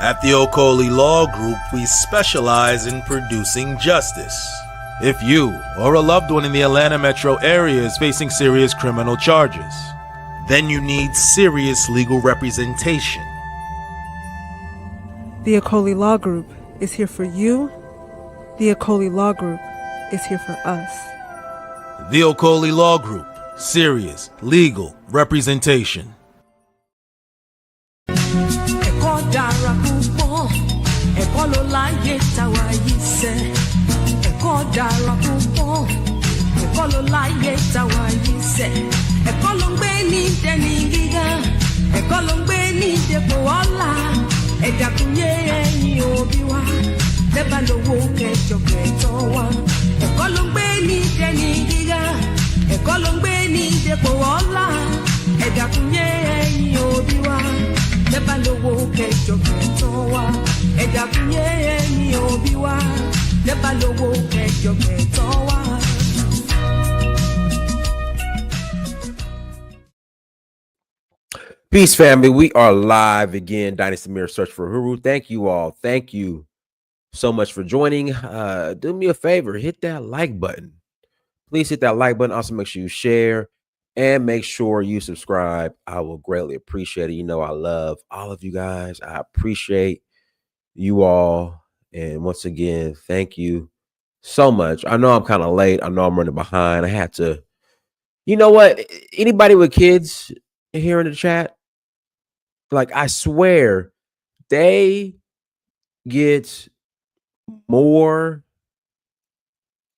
At the Okoli Law Group, we specialize in producing justice. If you or a loved one in the Atlanta metro area is facing serious criminal charges, then you need serious legal representation. The Okoli Law Group is here for you. The Okoli Law Group is here for us. The Okoli Law Group, serious legal representation. Ẹ̀kọ́ dára púpọ̀, ẹ̀kọ́ ló láyé táwa yìí sẹ́. Ẹ̀kọ́ dára púpọ̀, ẹ̀kọ́ ló láyé táwa yìí sẹ́. Ẹ̀kọ́ ló ń gbé ní dẹni gíga, ẹ̀kọ́ ló ń gbé ní dépò ọlá. Ẹ̀dá kún yé ẹ̀yin òbí wa, lẹ́bàá lówó kẹjọ kẹtọ́ wa. Ẹ̀kọ́ ló ń gbé ní dẹni gíga, ẹ̀kọ́ ló ń gbé ní dépò ọlá. Ẹ̀dá kún yé ẹ̀yin òbí wa. Lẹ́bàá lówó kẹjọ kẹtọ́ wa. Ẹ̀dá kún yé ẹ̀yin òbí wa. Lẹ́bàá lówó kẹjọ kẹtọ́ wa. Peace, family. We are live again. Dynasty Mirror Search for Huru. Thank you all. Thank you so much for joining. Do me a favor. Hit that like button. Please hit that like button. Also, make sure you share and make sure you subscribe. I will greatly appreciate it. You know, I love all of you guys. I appreciate you all. And once again, thank you so much. I know I'm kind of late. I know I'm running behind. I had to, you know what? Anybody with kids here in the chat? Like, I swear they get more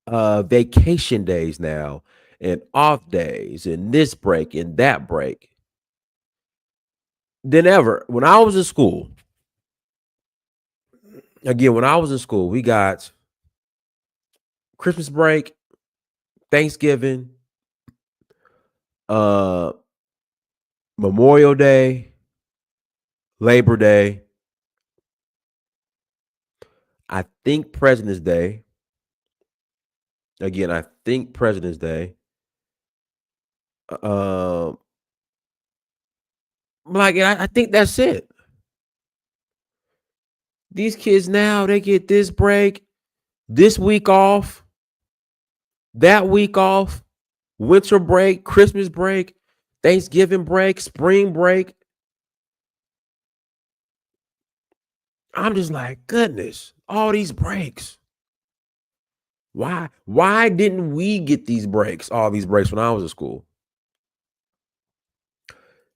vacation days now and off days and this break and that break than ever. When I was in school, we got Christmas break, Thanksgiving, Memorial Day, Labor Day, I think President's Day. Again, I think President's Day. I think that's it. These kids now, they get this break, this week off, that week off, winter break, Christmas break, Thanksgiving break, spring break. I'm just like, goodness, all these breaks. Why didn't we get these breaks, all these breaks when I was in school?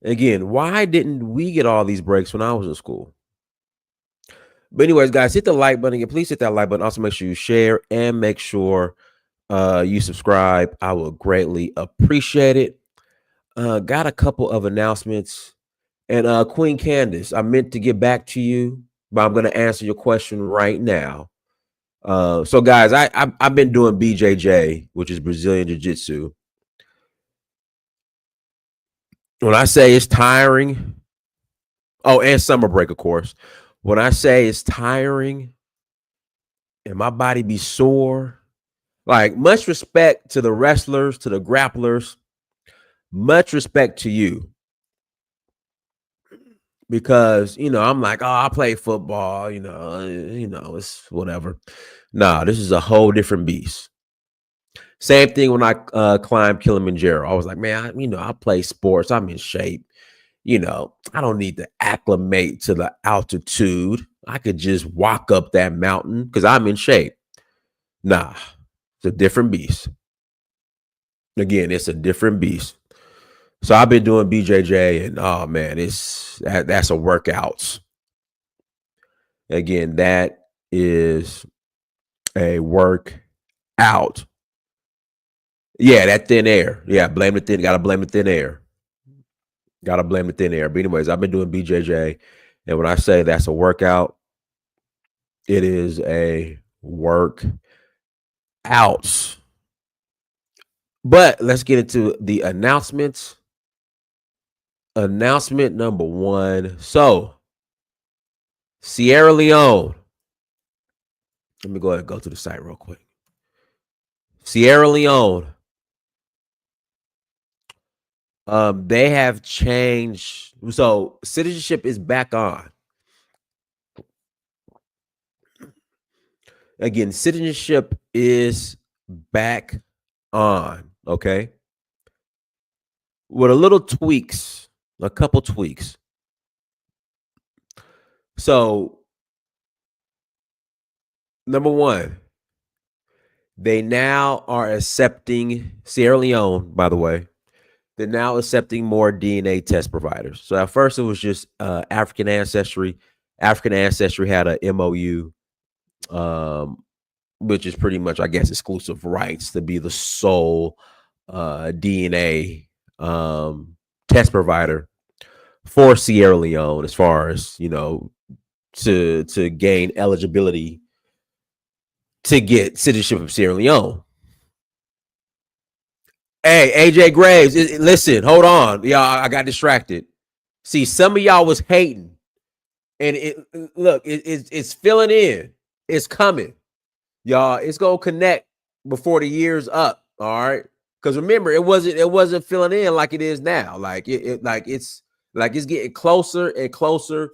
Again, why didn't we get all these breaks when I was in school? But anyways, guys, hit the like button again. Please hit that like button. Also, make sure you share and make sure you subscribe. I will greatly appreciate it. Got a couple of announcements. And Queen Candace, I meant to get back to you, but I'm going to answer your question right now. So guys, I've been doing BJJ, which is Brazilian Jiu-Jitsu. When I say it's tiring, and summer break, of course. When I say it's tiring and my body be sore, like, much respect to the wrestlers, to the grapplers, much respect to you. Because, I'm like, I play football, it's whatever. Nah, this is a whole different beast. Same thing when I climbed Kilimanjaro. I was like, man, I play sports. I'm in shape. I don't need to acclimate to the altitude. I could just walk up that mountain because I'm in shape. Nah, it's a different beast. Again, it's a different beast. So I've been doing BJJ, and oh man, that's a workout. Again, that is a workout. Yeah, that thin air. Yeah, gotta blame the thin air. Gotta blame the thin air. But anyways, I've been doing BJJ, and when I say that's a workout, it is a workout. But let's get into the announcements. Announcement number one. So, Sierra Leone. Let me go ahead and go to the site real quick. Sierra Leone. They have changed. So, citizenship is back on. Again, citizenship is back on, okay? With a little tweaks, a couple tweaks. So, number one, they now are accepting Sierra Leone, by the way. They're now accepting more DNA test providers. So at first it was just African Ancestry. African Ancestry had a MOU, which is pretty much, I guess, exclusive rights to be the sole DNA test provider for Sierra Leone, as far as, you know, to gain eligibility to get citizenship of Sierra Leone. Hey, AJ Graves, listen, hold on. Y'all, I got distracted. See, some of y'all was hating. And it's filling in. It's coming. Y'all, it's gonna connect before the year's up. All right. Because remember, it wasn't filling in like it is now. Like it's getting closer and closer.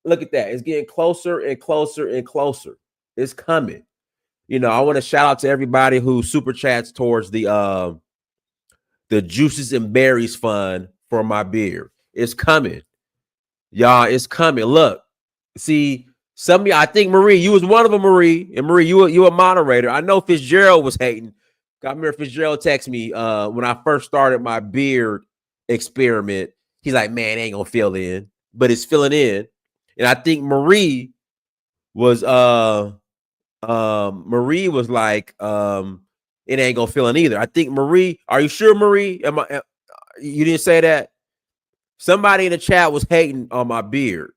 Look at that. It's getting closer and closer and closer. It's coming. You know, I want to shout out to everybody who super chats towards the Juices and Berries Fund for my beard. It's coming. Y'all, it's coming. Look, see, some of y'all, I think Marie, you was one of them, Marie. And Marie, you a moderator. I know Fitzgerald was hating. I remember Fitzgerald texted me when I first started my beard experiment. He's like, man, it ain't gonna fill in, but it's filling in. And I think Marie was like, it ain't gonna fill in either. I think Marie, are you sure, Marie? You didn't say that? Somebody in the chat was hating on my beard.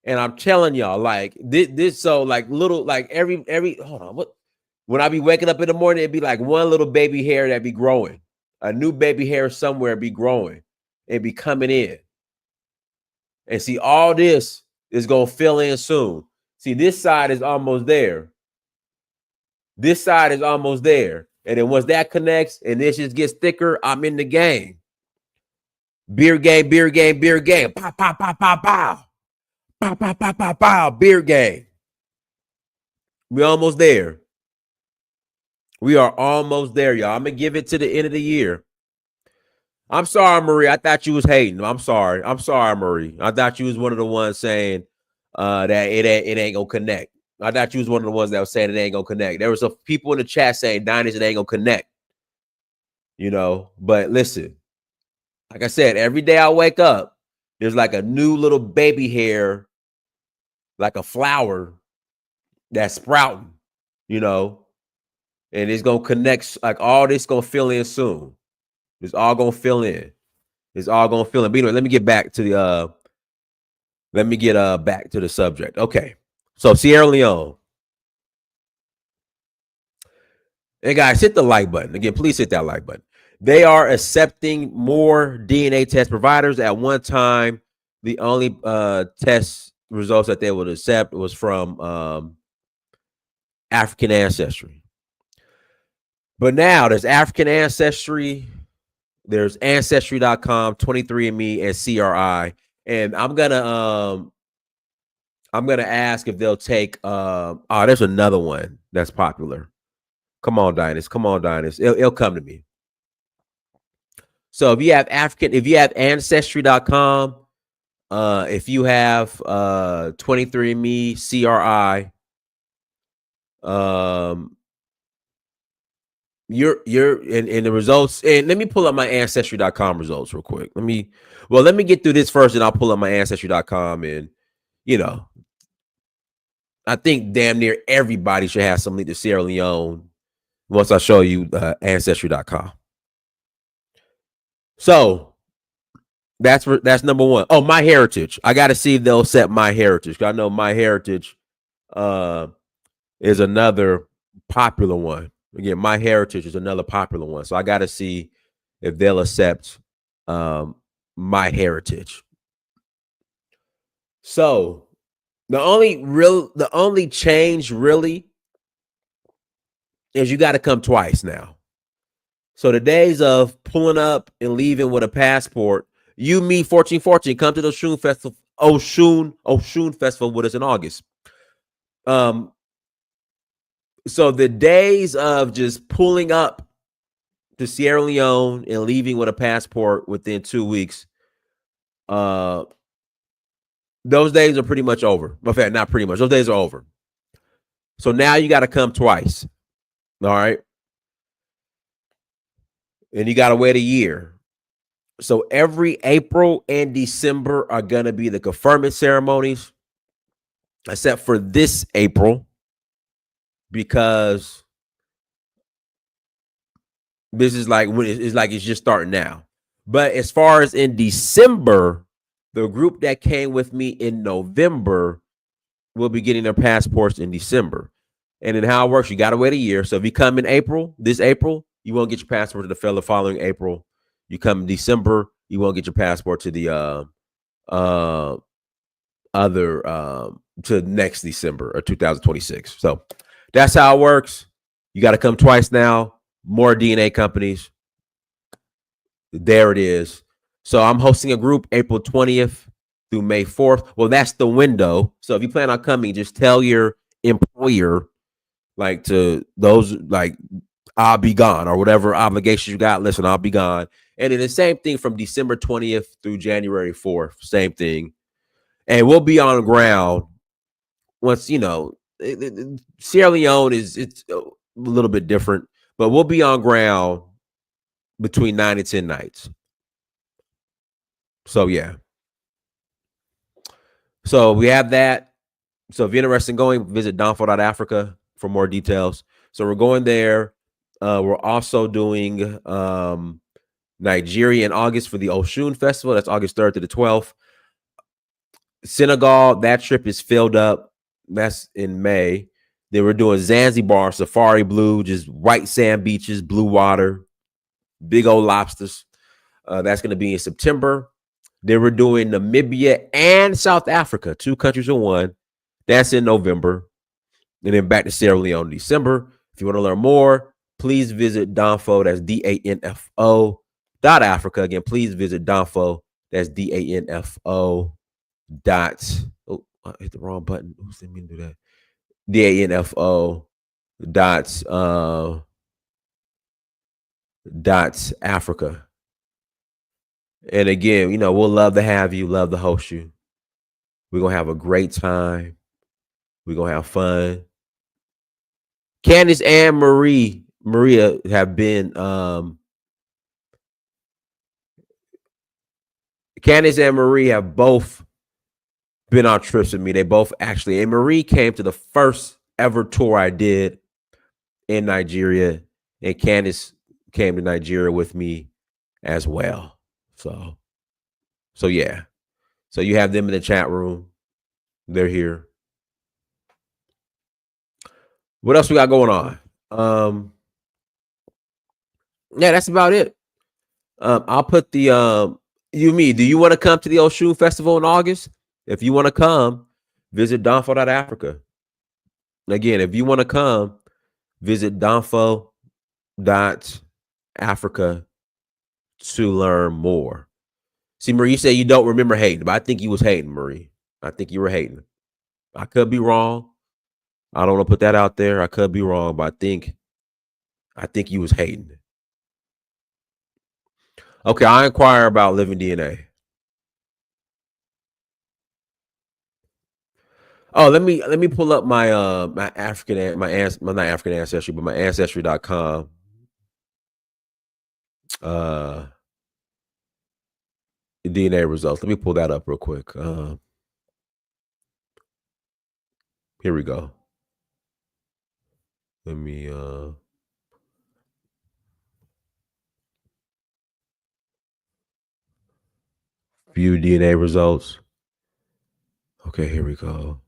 And I'm telling y'all, like this so like little, like every hold on, what, when I be waking up in the morning, it'd be like one little baby hair that be growing, a new baby hair somewhere be growing and be coming in. And see, all this is gonna fill in soon. See, this side is almost there. This side is almost there. And then once that connects and this just gets thicker, I'm in the game. Beard game, beard game, beard game. Pow, pow, pow, pow, pow. Pow, pow, pow, pow, pow. Beard game. We almost there. We are almost there, y'all. I'm going to give it to the end of the year. I'm sorry, Marie. I thought you was hating. I'm sorry. I'm sorry, Marie. I thought you was one of the ones saying that it ain't going to connect. I thought you was one of the ones that was saying it ain't going to connect. There was some people in the chat saying, Diners, it ain't going to connect. You know, but listen, like I said, every day I wake up, there's like a new little baby hair, like a flower that's sprouting, you know, and it's going to connect. Like all this going to fill in soon. It's all going to fill in. It's all going to fill in. But anyway, let me get back to the, back to the subject. Okay. So Sierra Leone. And guys, hit the like button. Again, please hit that like button. They are accepting more DNA test providers. At one time, the only test results that they would accept was from African Ancestry. But now there's African Ancestry, there's Ancestry.com, 23andMe, and CRI. And I'm gonna ask if they'll take there's another one that's popular. Come on, Dinus. Come on, Dinus. It'll come to me. So if you have Ancestry.com, if you have 23andMe, CRI, you're in the results. And let me pull up my Ancestry.com results real quick. Let me get through this first, and I'll pull up my Ancestry.com. And you know, I think damn near everybody should have some link to Sierra Leone once I show you Ancestry.com. So that's number one. Oh, My Heritage. I got to see if they'll set My Heritage. I know My Heritage is another popular one. Again, My Heritage is another popular one. So I got to see if they'll accept My Heritage. So the only change really is you got to come twice now. So the days of pulling up and leaving with a passport, you, me, 1414, come to the Oshun Festival. Oshun Festival with us in August. So the days of just pulling up to Sierra Leone and leaving with a passport within 2 weeks, those days are pretty much over. In fact, not pretty much. Those days are over. So now you got to come twice. All right. And you got to wait a year. So every April and December are going to be the conferment ceremonies, except for this April, because this is like when it's like it's just starting now. But as far as in December, the group that came with me in November will be getting their passports in December. And then how it works, you got to wait a year. So if you come in April, this April, you won't get your passport to the following April. You come in December, you won't get your passport to the to next December or 2026. So that's how it works. You got to come twice now. More DNA companies. There it is. So I'm hosting a group April 20th through May 4th. Well, that's the window. So if you plan on coming, just tell your employer, like, to those, like, I'll be gone or whatever obligations you got. Listen, I'll be gone. And then the same thing from December 20th through January 4th. Same thing. And we'll be on the ground once, Sierra Leone it's a little bit different, but we'll be on ground between 9 and 10 nights. So yeah. So we have that. So if you're interested in going, visit donfo.africa for more details. So we're going there. We're also doing Nigeria in August for the Oshun Festival. That's August 3rd to the 12th. Senegal, that trip is filled up. That's in May. Then we're doing Zanzibar, Safari Blue, just white sand beaches, blue water, big old lobsters. That's going to be in September. Then we're doing Namibia and South Africa, 2 countries in one. That's in November. And then back to Sierra Leone in December. If you want to learn more, please visit Danfo. That's DANFO.Africa. Again, please visit Danfo. That's DANFO. Oh, I hit the wrong button. Who's didn't mean to do that? DANFO. Africa. And again, we'll love to have you, love to host you. We're going to have a great time. We're going to have fun. Candace and Maria have been, Candace and Marie have both been on trips with me. They both actually, and Marie came to the first ever tour I did in Nigeria, and Candace came to Nigeria with me as well. So yeah. So you have them in the chat room. They're here. What else we got going on? Yeah, that's about it. I'll put the do you want to come to the Oshun Festival in August? If you want to come, visit donfo.africa. Again, if you want to come, visit donfo.africa to learn more. See, Marie, you say you don't remember hating, but I think you was hating, Marie. I think you were hating. I could be wrong. I don't want to put that out there. I could be wrong, but I think you was hating. Okay, I inquire about living DNA. Oh, let me pull up my my not African ancestry, but my ancestry.com. DNA results. Let me pull that up real quick. Here we go. Let me view DNA results. Okay, here we go.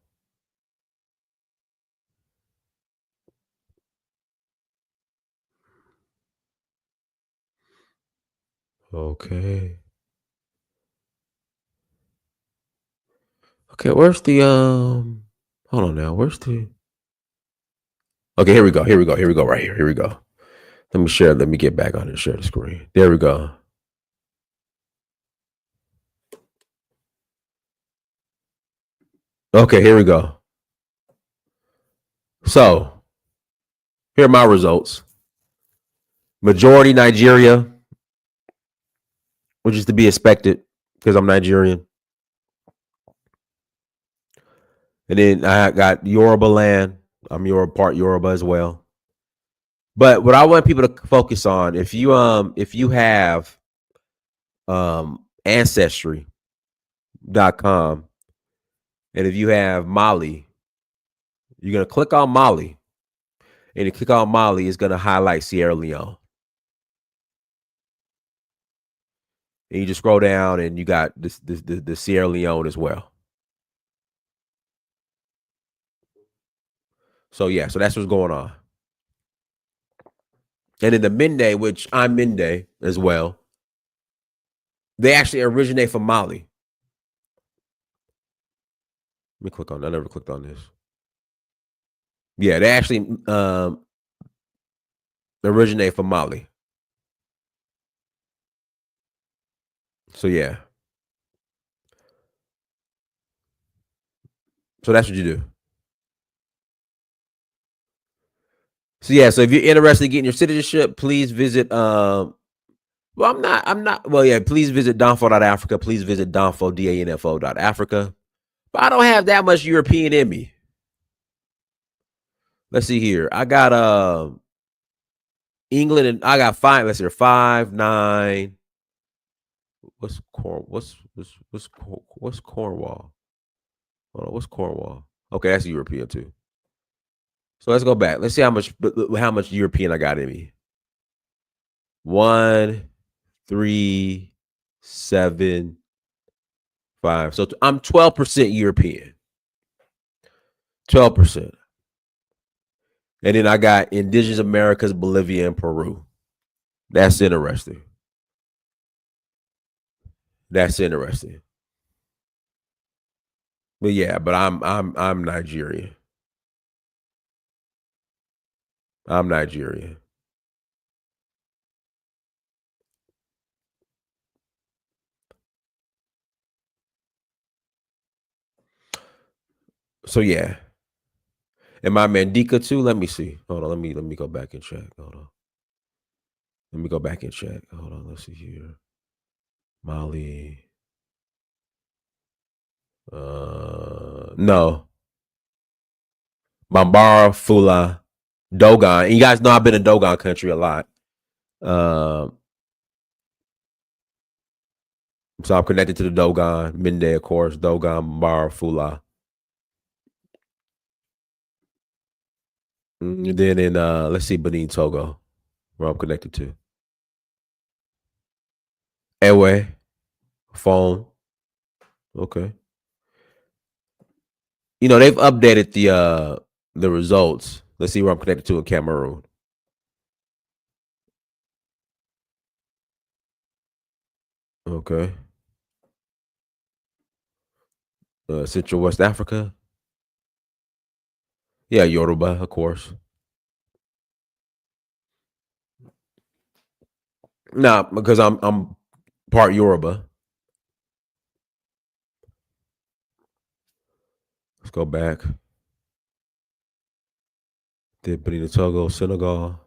Okay. Okay, where's the hold on now. Where's the Okay, here we go. Here we go right here. Here we go. Let me share. Let me get back on and share the screen. There we go. Okay, here we go. So Here are my results. Majority Nigeria, which is to be expected because I'm Nigerian. And then I got Yoruba land. I'm part Yoruba as well. But what I want people to focus on, if you have Ancestry.com, and if you have Mali, you're gonna click on Mali, and you click on Mali, it's gonna highlight Sierra Leone. And you just scroll down, and you got the Sierra Leone as well. So yeah, so that's what's going on. And in the Mende, which I'm Mende as well, they actually originate from Mali. Let me click on. I never clicked on this. Yeah, they actually originate from Mali. So yeah. So that's what you do. So yeah, so if you're interested in getting your citizenship, please visit well, I'm not well, yeah, please visit Danfo.Africa. Please visit Danfo.Africa. But I don't have that much European in me. Let's see here. I got England, and I got 5. Let's see, 5, 9. What's Cornwall? Hold on, what's Cornwall? Okay, that's European too. So let's go back. Let's see how much European I got in me. 1, 3, 7, 5. So I'm 12% European. 12%. And then I got Indigenous Americas, Bolivia, and Peru. That's interesting. That's interesting. But yeah, but I'm Nigerian. I'm Nigerian. So yeah. Am I Mandika too? Let me see. Hold on. Let me go back and check. Hold on. Let me go back and check. Hold on. Let's see here. Mali. No. Bambara, Fula, Dogon. And you guys know I've been in Dogon country a lot. So I'm connected to the Dogon, Mende, of course, Dogon, Bambara, Fula. And then in let's see, Benin, Togo, where I'm connected to. Ewe, phone. Okay. You know, they've updated the results. Let's see where I'm connected to in Cameroon. Okay. Central West Africa. Yeah, Yoruba, of course. Nah, because I'm part Yoruba. Let's go back. Then Benin, Togo, Senegal.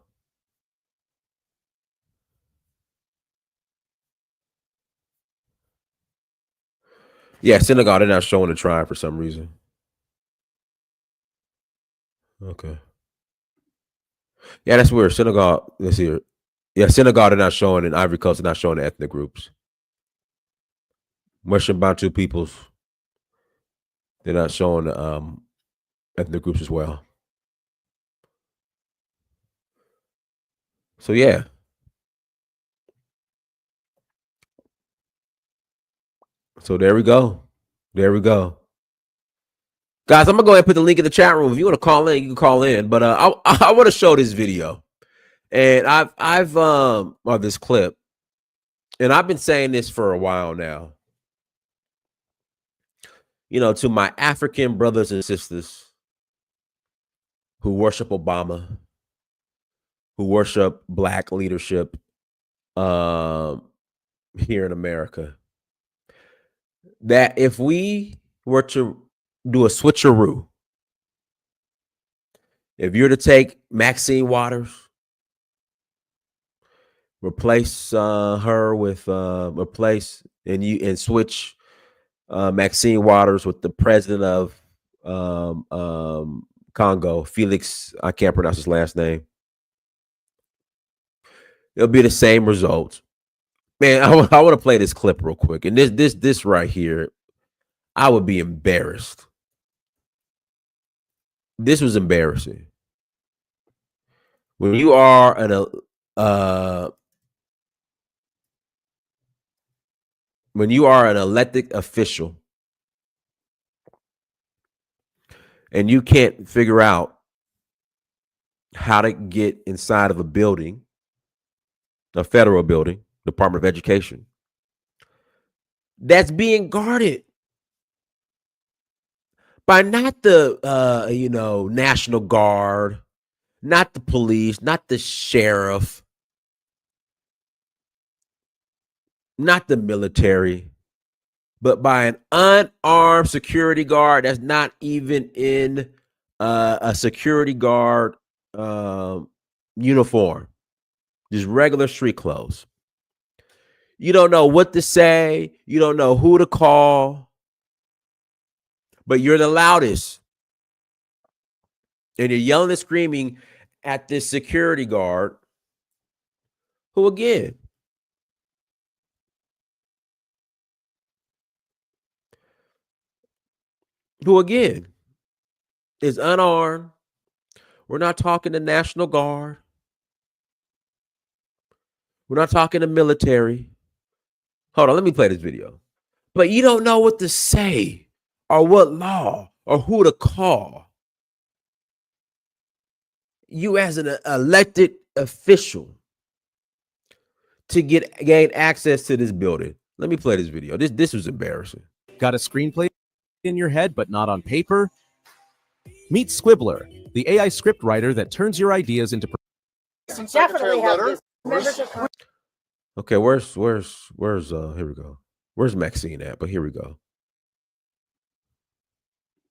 Yeah, Senegal, they're not showing the tribe for some reason. Okay. Yeah, that's weird. Senegal, let's see. Yeah, Senegal, they're not showing, and Ivory Coast, they're not showing the ethnic groups. Western Bantu peoples, they're not showing the ethnic groups as well. So yeah. So there we go. There we go. Guys, I'm gonna go ahead and put the link in the chat room. If you want to call in, you can call in. But I want to show this video. And I've this clip, and I've been saying this for a while now. You know, to my African brothers and sisters who worship Obama, who worship Black leadership here in America, that if we were to do a switcheroo If you're to take Maxine Waters, replace her with replace and switch Maxine Waters with the president of Congo, Felix, I can't pronounce his last name. It'll be the same results. Man, I want to play this clip real quick. And this right here, I would be embarrassed. This was embarrassing. When you are an elected official and you can't figure out how to get inside of a building, a federal building, Department of Education, that's being guarded by not the National Guard, not the police, not the sheriff, not the military, but by an unarmed security guard that's not even in a security guard uniform, just regular street clothes. You don't know what to say. You don't know who to call, but you're the loudest. And you're yelling and screaming at this security guard who, again, is unarmed. We're not talking the National Guard. We're not talking the military. Hold on, let me play this video. But you don't know what to say or what law or who to call. You as an elected official to gain access to this building. Let me play this video. This was embarrassing. Got a screenplay in your head but not on paper? Meet Squibbler, the AI script writer that turns your ideas into Definitely have Okay, where's here we go. Where's Maxine at? But here we go.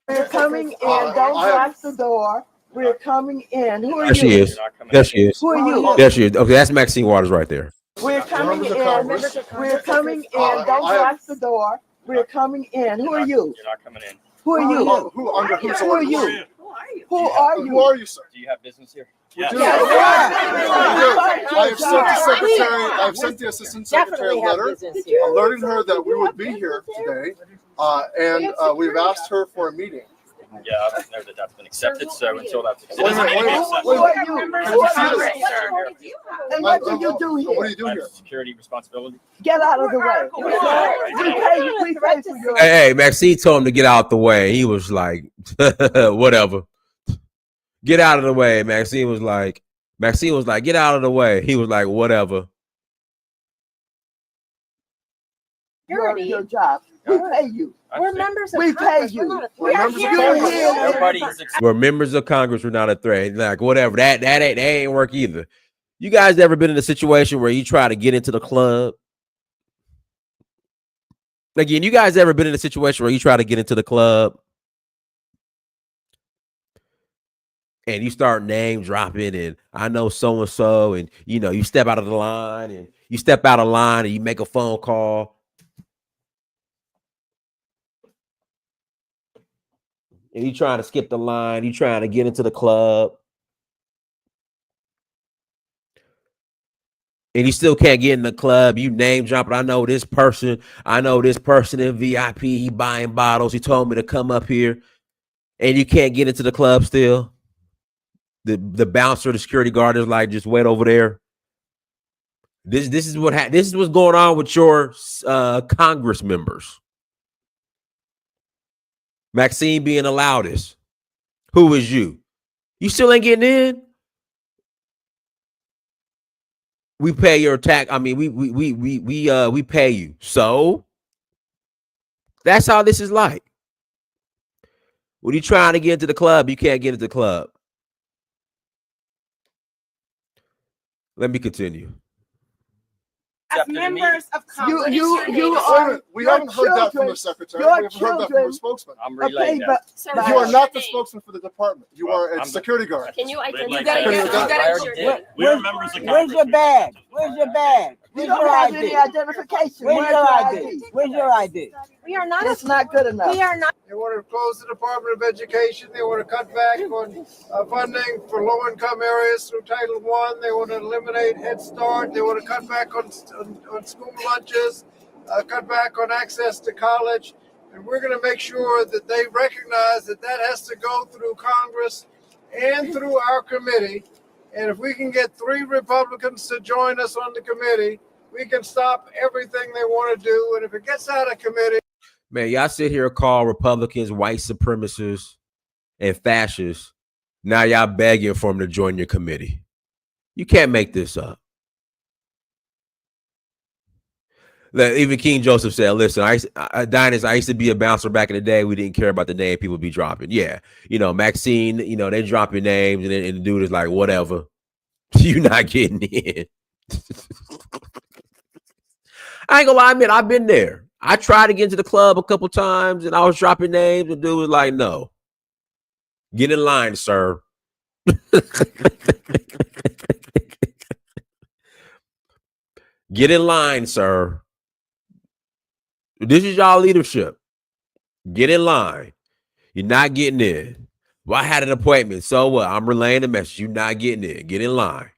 We're coming in. Don't lock the door. We're coming in. Who are There she you? is. There she is. Who are you? There she is. Okay, that's Maxine Waters right there. We're coming in. We're coming in. Don't lock the door. We're coming in. Who are you? You're not coming in. Who are you? Who under whose Who are orders? you? Who are Who you? are you, sir? Do you have business here? We do. Yes. I have sent the secretary. I've sent the assistant secretary a letter alerting her that we would be here today, and we've asked her for a meeting. Yeah, I don't know that that's been accepted. So until that's Wait a accepted, minute, Who are you? Who are you? And what do you do What do here? you do here? security responsibility. Get out of the way. We pay for your. Hey, Maxine told him to get out the way. He was like, whatever. Get out of the way. Maxine was like, get out of the way. He was like, whatever. Your job. We pay you. We're members of We Congress. pay you. We're not a threat. We're members of You're Congress. Nobody is We're members of Congress. We're not a threat. Like, whatever. That ain't work either. You guys ever been in a situation where you try to get into the club? Again, you guys ever been in a situation where you try to get into the club and you start name dropping and I know so-and-so and, you step out of the line and you make a phone call. And you trying to skip the line. You trying to get into the club. And you still can't get in the club. You name dropping. I know this person in VIP. He buying bottles. He told me to come up here. And you can't get into the club still. The bouncer, the security guard is like, just wait over there. This is what's going on with your Congress members. Maxine being the loudest. Who is you? You still ain't getting in? We pay your tax. I mean, we pay you. So that's how this is like. When you're trying to get into the club, you can't get into the club. Let me continue. accepted a meeting. of Congress. you Wait a are. minute, we your haven't heard that from children- the secretary. your We haven't heard that from children- the spokesman. I'm relaying Okay, that. Sir, but You are what's not your the name? spokesman for the department. You Well, are a I'm the- security guard. Can you identify like yourself? that. You gotta I already ensure did. that. We are members of Where's Congress. your badge? Where's your badge? you Where's don't your have any ID? identification. Where's your ID? Where's your ID? We are not. It's not good enough. We are not. They want to close the Department of Education. They want to cut back on funding for low-income areas through Title I. They want to eliminate Head Start. They want to cut back on school lunches, cut back on access to college. And we're going to make sure that they recognize that that has to go through Congress and through our committee. And if we can get 3 Republicans to join us on the committee, we can stop everything they want to do. And if it gets out of committee, Man, y'all sit here and call Republicans white supremacists and fascists. Now y'all begging for them to join your committee. You can't make this up. Even King Joseph said, listen, I used to be a bouncer back in the day. We didn't care about the name people be dropping. Yeah. Maxine, they drop your names and the dude is like, whatever. You're not getting in. I ain't gonna lie, man, I've been there. I tried to get into the club a couple times and I was dropping names and dude was like, no. Get in line, sir. Get in line, sir. This is y'all leadership. Get in line. You're not getting in. Well, I had an appointment. So what? I'm relaying the message. You're not getting in. Get in line.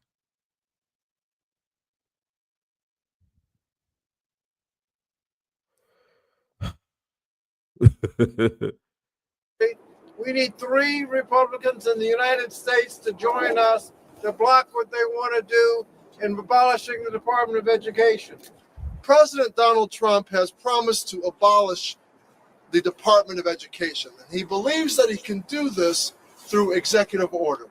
we need 3 Republicans in the United States to join us to block what they want to do in abolishing the Department of Education. President Donald Trump has promised to abolish the Department of Education. And he believes that he can do this through executive order.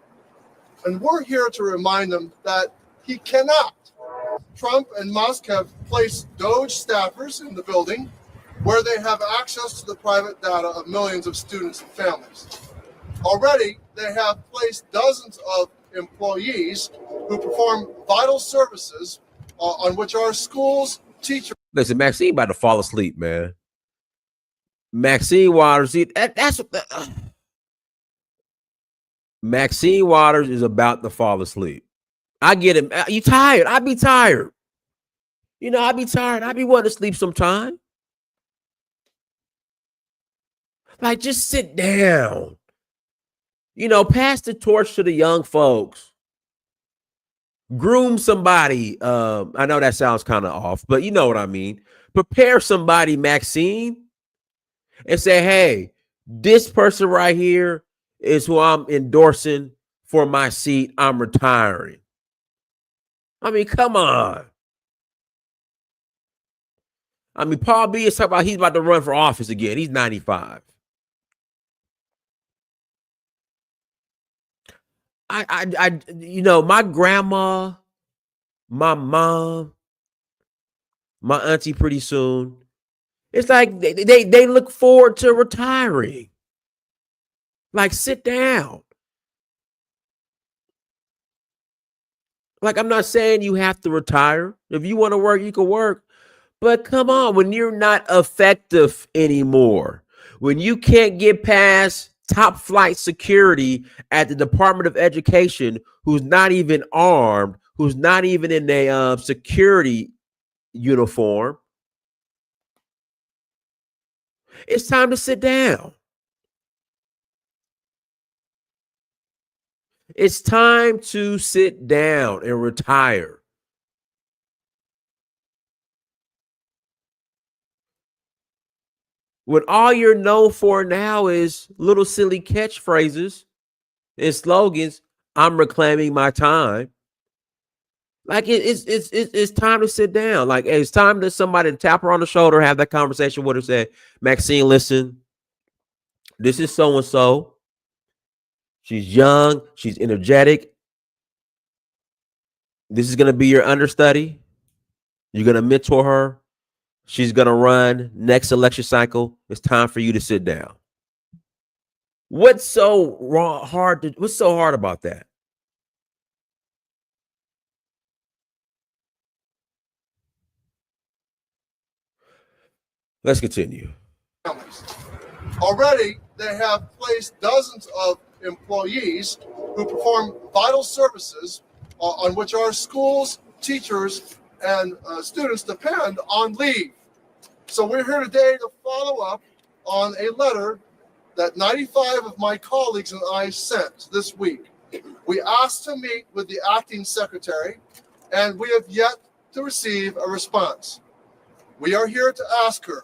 And we're here to remind him that he cannot. Trump and Musk have placed DOGE staffers in the building where they have access to the private data of millions of students and families. Already, they have placed dozens of employees who perform vital services on which our schools, teachers. Listen, Maxine about to fall asleep, man. Maxine Waters, Maxine Waters is about to fall asleep. I get him. You tired? I'd be tired. I'd be tired. I'd be wanting to sleep sometime. Like, just sit down. Pass the torch to the young folks. Groom somebody. I know that sounds kind of off, but you know what I mean. Prepare somebody, Maxine, and say, hey, this person right here is who I'm endorsing for my seat. I'm retiring. I mean, come on. I mean, Paul B is talking about he's about to run for office again. He's 95. My grandma, my mom, my auntie pretty soon. It's like they look forward to retiring. Like, sit down. Like, I'm not saying you have to retire. If you want to work, you can work. But come on, when you're not effective anymore, when you can't get past top flight security at the Department of Education, who's not even armed, who's not even in a security uniform, it's time to sit down. It's time to sit down and retire. When all you're known for now is little silly catchphrases and slogans, I'm reclaiming my time. Like, it's time to sit down. Like, it's time to somebody to tap her on the shoulder, have that conversation with her, say, Maxine, listen, this is so-and-so. She's young. She's energetic. This is going to be your understudy. You're going to mentor her. She's going to run next election cycle. It's time for you to sit down. What's so hard about that? Let's continue. Already, they have placed dozens of employees who perform vital services on which our schools, teachers, and students depend on leave. So we're here today to follow up on a letter that 95 of my colleagues and I sent this week. We asked to meet with the acting secretary, and we have yet to receive a response. We are here to ask her,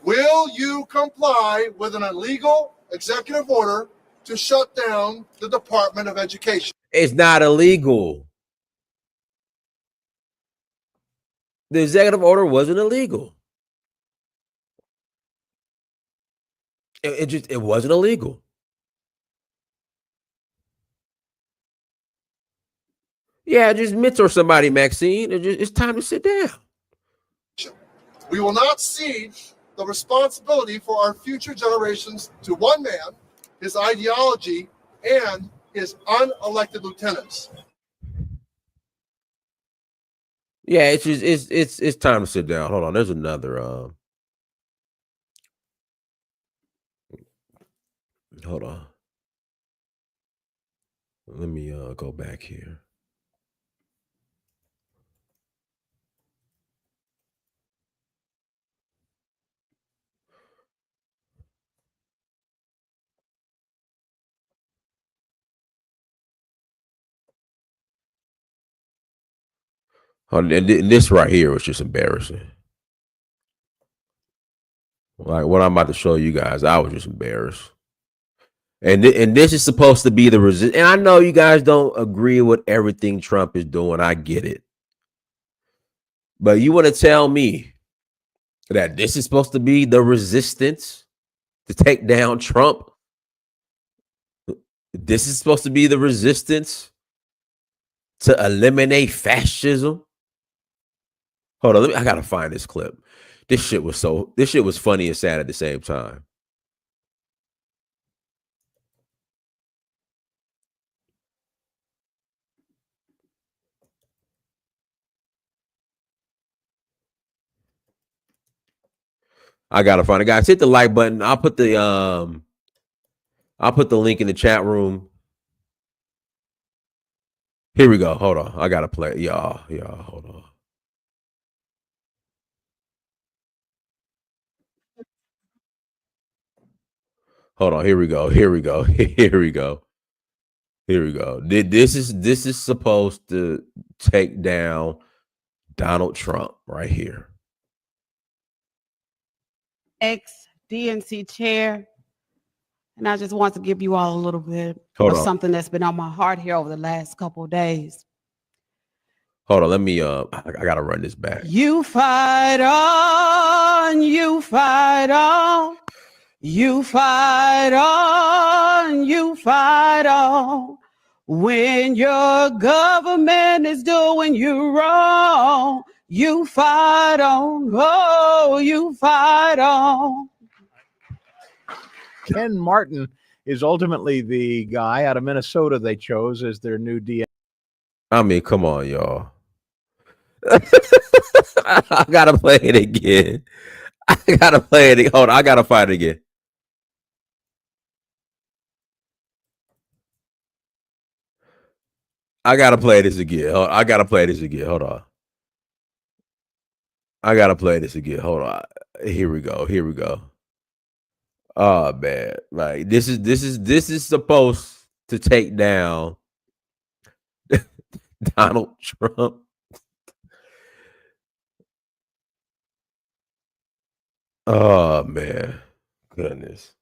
will you comply with an illegal executive order to shut down the Department of Education? It's not illegal. The executive order wasn't illegal. It wasn't illegal. Yeah, just mentor somebody, Maxine. It's time to sit down. We will not cede the responsibility for our future generations to one man, his ideology, and his unelected lieutenants. Yeah, it's time to sit down. Hold on, there's another. Hold on. Let me go back here. And this right here was just embarrassing. Like what I'm about to show you guys, I was just embarrassed. And this is supposed to be the resist. And I know you guys don't agree with everything Trump is doing. I get it. But you want to tell me that this is supposed to be the resistance to take down Trump? This is supposed to be the resistance to eliminate fascism? Hold on, I gotta find this clip. This shit was funny and sad at the same time. I gotta find it, guys. Hit the like button. I'll put the link in the chat room. Here we go. Hold on. I gotta play. Y'all, hold on. Hold on. Here we go. Here we go. Here we go. Here we go. This is supposed to take down Donald Trump right here. Ex-DNC chair, and I just want to give you all a little bit Hold of on. something that's been on my heart here over the last couple of days. Hold on. Let me I gotta run this back. You fight on, you fight on, you fight on, you fight on. When your government is doing you wrong, you fight on, oh, you fight on. Ken Martin is ultimately the guy out of Minnesota they chose as their new DA. I mean, come on, y'all. I gotta play it again. Hold on, I gotta find it again. I gotta play this again. Hold on. I gotta play this again. Hold on. Here we go. Oh man, like this is supposed to take down Donald Trump. Oh man, goodness.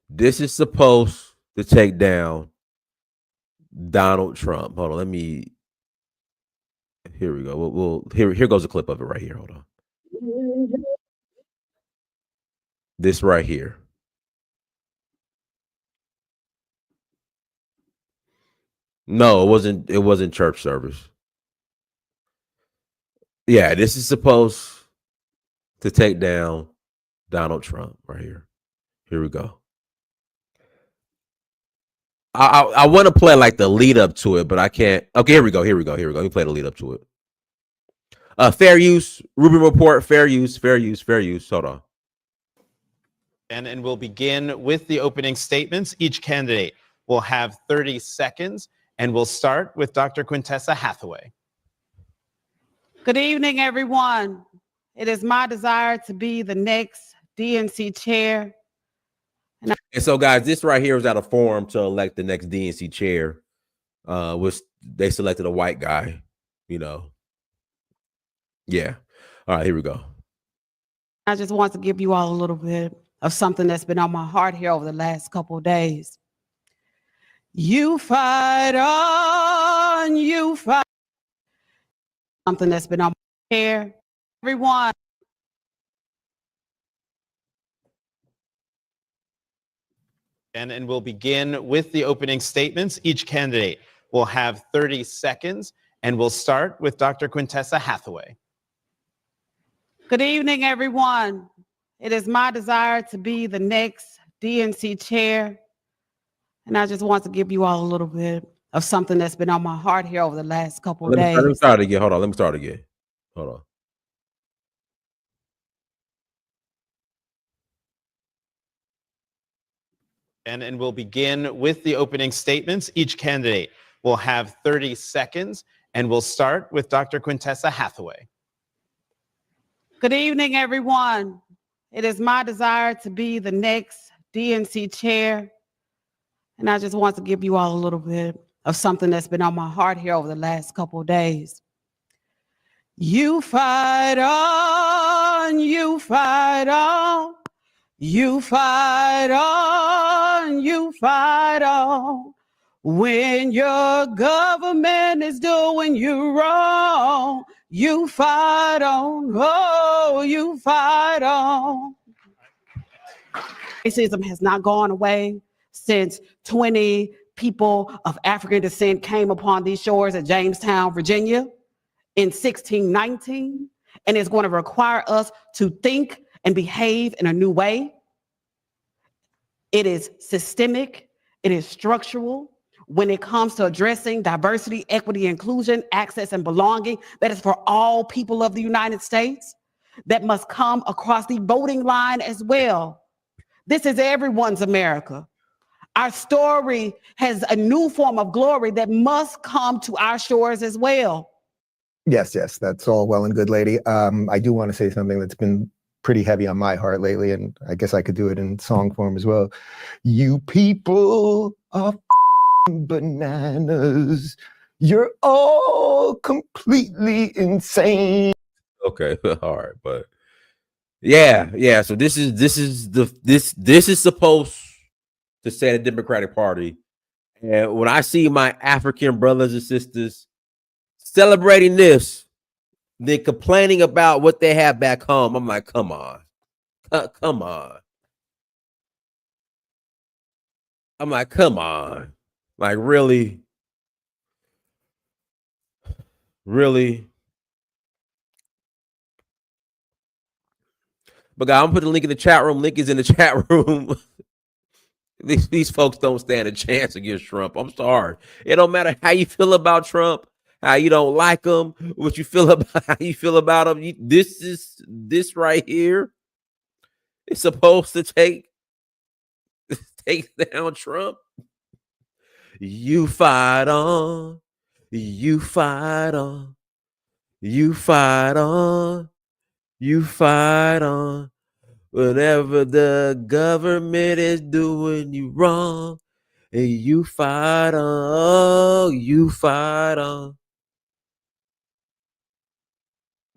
This is supposed to take down Donald Trump. Hold on, here we go. Here goes a clip of it right here. Hold on. This right here. No, it wasn't church service. Yeah, this is supposed to take down Donald Trump right here. Here we go. I want to play like the lead up to it, but I can't. Okay, here we go. Let me play the lead up to it. Fair use, Rubin report, fair use. Hold on. And we'll begin with the opening statements. Each candidate will have 30 seconds, and we'll start with Dr. Quintessa Hathaway. Good evening, everyone. It is my desire to be the next DNC chair. And so, guys, this right here was at a forum to elect the next DNC chair. Which they selected a white guy, you know. Yeah. All right, here we go. I just want to give you all a little bit of something that's been on my heart here over the last couple of days. You fight on, you fight. Something that's been on my hair. Everyone. And we'll begin with the opening statements. Each candidate will have 30 seconds, and we'll start with Dr. Quintessa Hathaway. Good evening, everyone. It is my desire to be the next DNC chair. And I just want to give you all a little bit of something that's been on my heart here over the last couple of days. Let me start again. Hold on. Let me start again. Hold on. And we'll begin with the opening statements. Each candidate will have 30 seconds, and we'll start with Dr. Quintessa Hathaway. Good evening, everyone. It is my desire to be the next DNC chair. And I just want to give you all a little bit of something that's been on my heart here over the last couple of days. You fight on, you fight on, you fight on, you fight on. When your government is doing you wrong, you fight on, oh, you fight on. Racism has not gone away since 20 people of African descent came upon these shores at Jamestown, Virginia in 1619, and it's going to require us to think and behave in a new way. It is systemic, it is structural. When it comes to addressing diversity, equity, inclusion, access, and belonging, that is for all people of the United States, that must come across the voting line as well. This is everyone's America. Our story has a new form of glory that must come to our shores as well. Yes, that's all well and good, lady. I do want to say something that's been pretty heavy on my heart lately, and I guess I could do it in song form as well. You people are bananas. You're all completely insane. Okay, all right, but yeah. So this is supposed to say the Democratic Party, and when I see my African brothers and sisters celebrating this, then complaining about what they have back home, I'm like, come on, come on. I'm like, come on. Like, really? Really? But guys, I'm gonna put the link in the chat room. Link is in the chat room. These folks don't stand a chance against Trump. I'm sorry. It don't matter how you feel about Trump, how you don't like him, what you feel about how you feel about him. This right here is supposed to take down Trump. You fight on, you fight on, you fight on, you fight on. Whenever the government is doing you wrong, and you fight on, you fight on.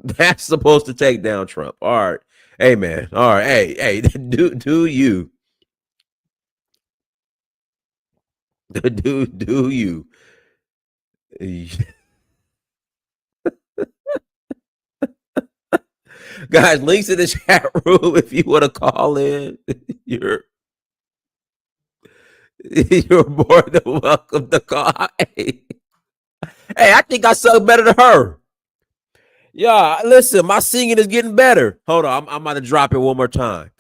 That's supposed to take down Trump. All right. Hey, man. All right. Hey, do you. Do you. Guys, links in the chat room if you want to call in. You're more than welcome to call. Hey, I think I sung better than her. Yeah, listen, my singing is getting better. Hold on, I'm about to drop it one more time.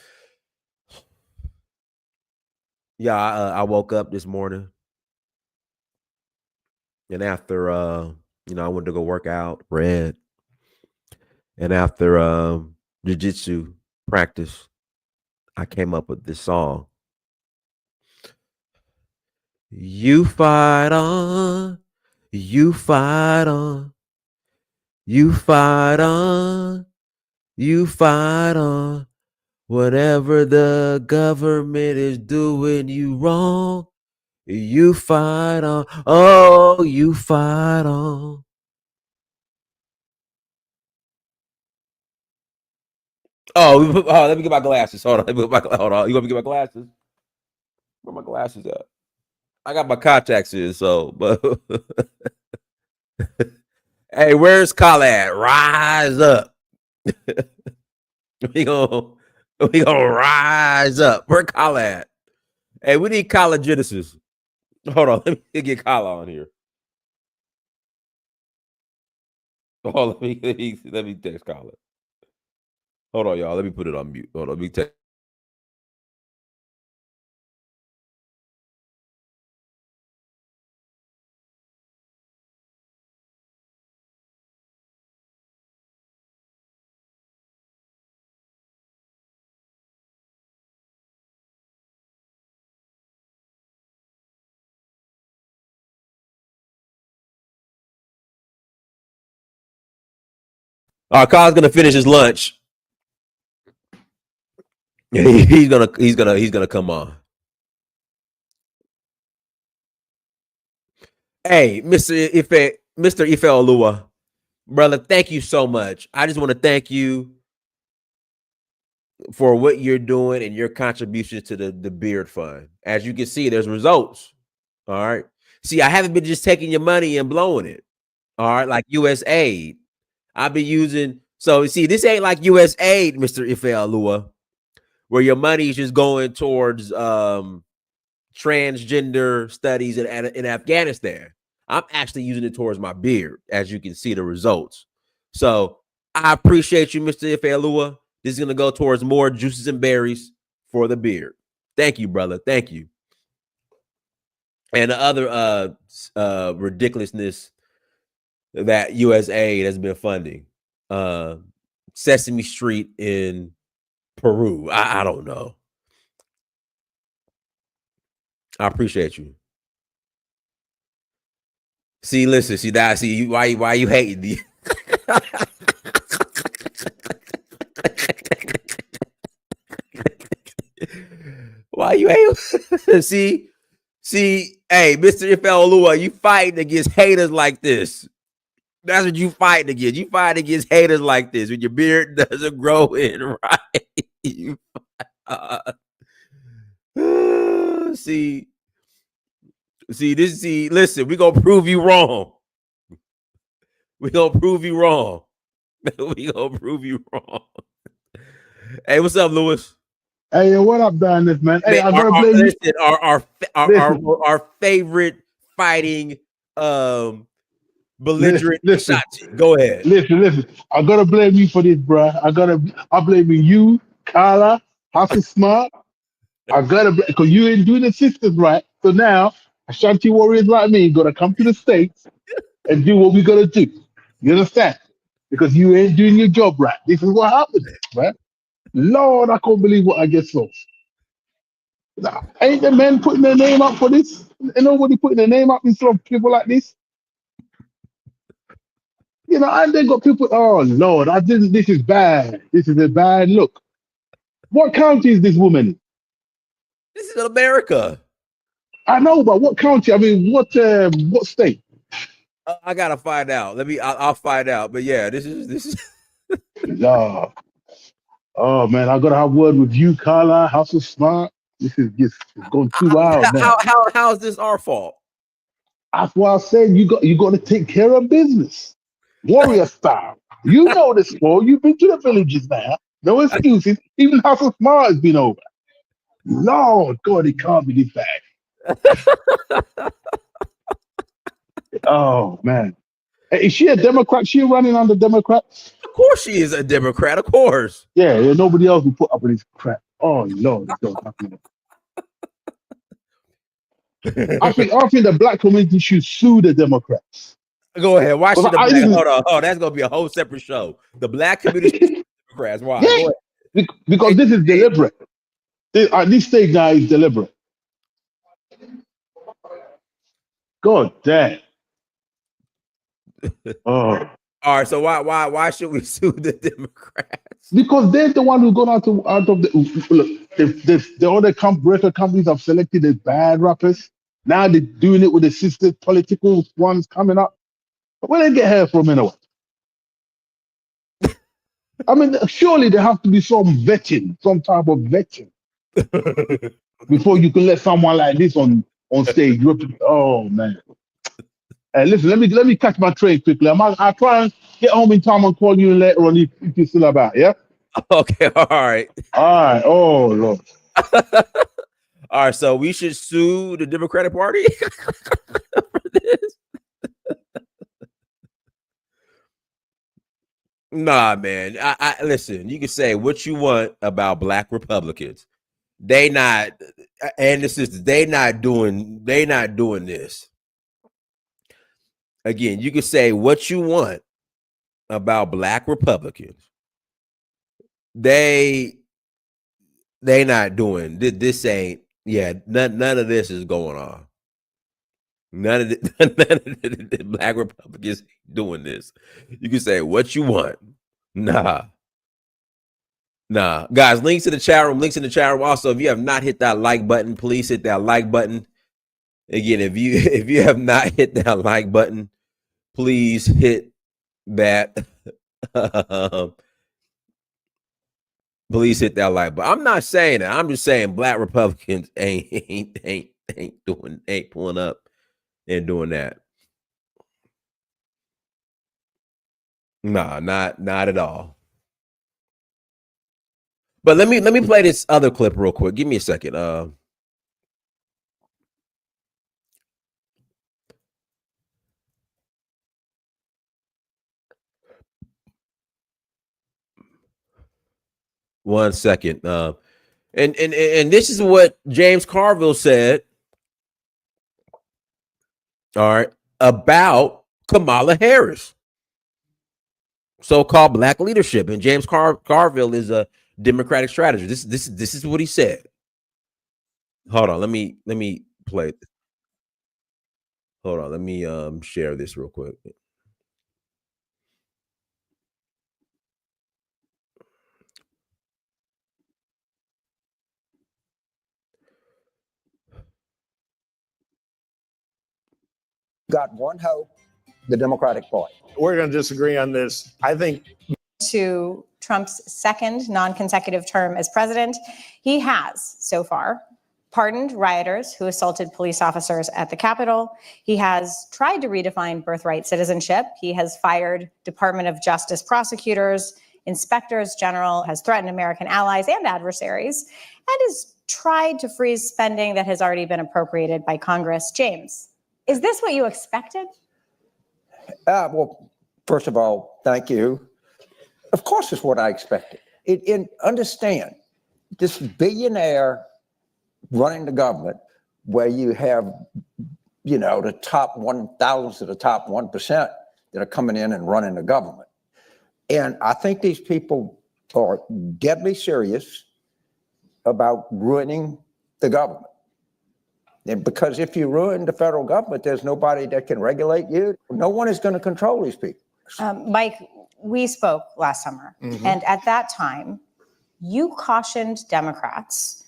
Yeah, I woke up this morning, and after I went to go work out, read, And after jiu-jitsu practice, I came up with this song. You fight on, you fight on, you fight on, you fight on. Whatever the government is doing you wrong, you fight on. Oh, you fight on. Oh, let me get my glasses. Hold on. Hold on. You want me to get my glasses? Where my glasses at? I got my contacts in, so but hey, where's Kala at? Rise up. we gonna rise up. Where Kala at? Hey, we need Kala Genesis. Hold on, let me get Kala on here. Oh, let me text Kala. Hold on, y'all. Let me put it on mute. Hold on, let me text. Kala's gonna finish his lunch. He's gonna come on. Hey, Mr. Ife Olua, brother, thank you so much. I just want to thank you for what you're doing and your contributions to the Beard Fund. As you can see, there's results. All right. See, I haven't been just taking your money and blowing it. All right, like USAID. I've been using. So you see, this ain't like USAID, Mr. Ife Olua, where your money is just going towards transgender studies in Afghanistan. I'm actually using it towards my beard, as you can see the results. So I appreciate you, Mr. Ife Olua. This is going to go towards more juices and berries for the beard. Thank you, brother. Thank you. And the other ridiculousness that USAID has been funding. Sesame Street in Peru. I don't know. I appreciate you. See, listen, see that. See why you hating me? Why you hate? see, hey, Mr. Ife Olua, you fighting against haters like this. That's what you fighting against. You fight against haters like this when your beard doesn't grow in right. You, see, listen, we're gonna prove you wrong. We're gonna prove you wrong. We're gonna prove you wrong. Hey, what's up, Lewis? Hey, what up, Dennis, man? Hey, Man, I gotta blame you. Listen, our favorite fighting belligerent. Listen, go ahead. Listen. I gotta blame you for this, bro. I'm blaming you, Carla, Hustle Smart. I gotta because you ain't doing the sisters right. So now Ashanti warriors like me gotta come to the States and do what we gotta do. You understand? Because you ain't doing your job right. This is what happened, right? Lord, I can't believe what I get so. Nah, ain't the men putting their name up for this? Ain't nobody putting their name up in front of people like this? You know, and they got people, oh Lord, this is bad. This is a bad look. What county is this woman in? This is America. I know, but what county? I mean, what state? I gotta find out. I'll find out. But yeah, this is Lord. Oh man, I gotta have word with you, Carla. Hustle Smart. This is just going too wild now. How is this our fault? That's why I said you got to take care of business. Warrior style. You know the score. You've been to the villages now. No excuses. Even Hustle Smart has been over. Lord God, it can't be this bad. Oh man. Is she a Democrat? She running on the Democrats? Of course she is a Democrat, of course. Yeah, nobody else will put up with this crap. Oh Lord, it's so happening. I think the black community should sue the Democrats. Go ahead. Why should the I black, even, hold on? Oh, that's gonna be a whole separate show. The black community Democrats. Why? yeah, Go ahead. because this is deliberate. This state now is deliberate. God damn. Oh. All right. So why should we sue the Democrats? Because they're the one who got out of the look. The other record companies have selected the bad rappers. Now they're doing it with the assisted political ones coming up. Where they get hair from anyway? I mean, surely there have to be some vetting, some type of vetting before you can let someone like this on stage. Oh man. Hey, listen, let me catch my train quickly. I'll try and get home in time and call you later on if you're still about, yeah? Okay, all right. All right. Oh Lord. All right, so we should sue the Democratic Party for this. Nah, man. I listen, you can say what you want about black Republicans. They not, and this is they not doing this. Again, you can say what you want about black Republicans. They not doing this. Ain't none of this is going on. None of the black Republicans doing this. You can say what you want. Nah, guys. Links in the chat room. Also, if you have not hit that like button, please hit that like button. Again, if you have not hit that like button, please hit that. Please hit that like button. I'm not saying that. I'm just saying black Republicans ain't pulling up and doing that. Nah, not at all. But let me play this other clip real quick. Give me a second. One second. And this is what James Carville said. All right, about Kamala Harris, so-called black leadership, and James Carville is a Democratic strategist. This is what he said. Hold on, let me play it. Hold on, let me share this real quick. Got one hope, the Democratic Party. We're going to disagree on this. I think to Trump's second non-consecutive term as president, he has so far pardoned rioters who assaulted police officers at the Capitol. He has tried to redefine birthright citizenship. He has fired Department of Justice prosecutors, inspectors general, has threatened American allies and adversaries, and has tried to freeze spending that has already been appropriated by Congress. James, is this what you expected? Well, first of all, thank you. Of course, it's what I expected. Understand, this billionaire running the government, where you have, the top 1,000 to the top 1% that are coming in and running the government. And I think these people are deadly serious about ruining the government. And because if you ruin the federal government, there's nobody that can regulate you. No one is going to control these people. Mike, we spoke last summer, and at that time, you cautioned Democrats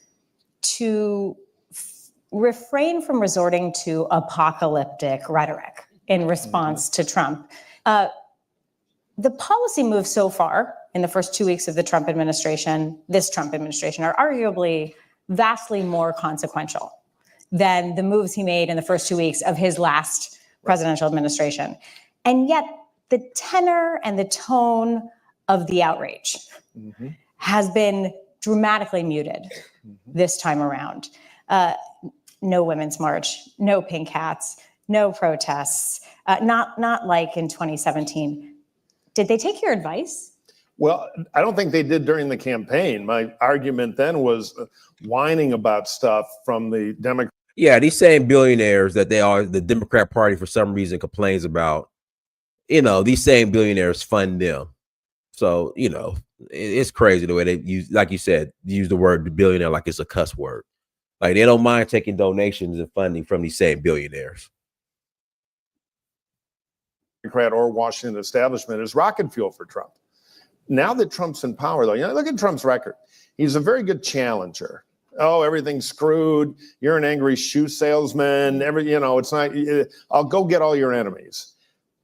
to refrain from resorting to apocalyptic rhetoric in response to Trump. The policy moves so far in the first 2 weeks of the Trump administration, this Trump administration, are arguably vastly more consequential than the moves he made in the first 2 weeks of his last presidential administration. And yet the tenor and the tone of the outrage has been dramatically muted this time around. No Women's March, no pink hats, no protests, not like in 2017. Did they take your advice? Well, I don't think they did during the campaign. My argument then was whining about stuff from the Democrats. Yeah, these same billionaires that they are, the Democrat Party for some reason complains about these same billionaires fund them. So, it's crazy the way they use, like you said, use the word billionaire like it's a cuss word. Like they don't mind taking donations and funding from these same billionaires. Democrat or Washington establishment is rocket fuel for Trump. Now that Trump's in power, though, look at Trump's record. He's a very good challenger. Oh, everything's screwed. You're an angry shoe salesman. It's not. I'll go get all your enemies.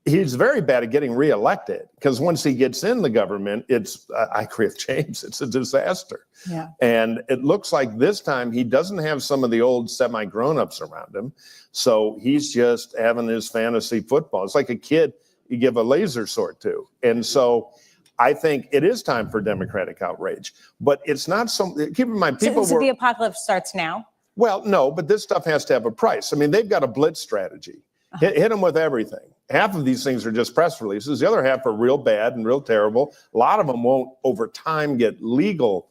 He's very bad at getting reelected because once he gets in the government, I agree with James, it's a disaster. Yeah. And it looks like this time he doesn't have some of the old semi-grown-ups around him. So he's just having his fantasy football. It's like a kid you give a laser sword to. And so I think it is time for democratic outrage. But it's not keep in mind, people so the apocalypse starts now? Well, no, but this stuff has to have a price. I mean, they've got a blitz strategy. Hit them with everything. Half of these things are just press releases. The other half are real bad and real terrible. A lot of them won't over time get legal,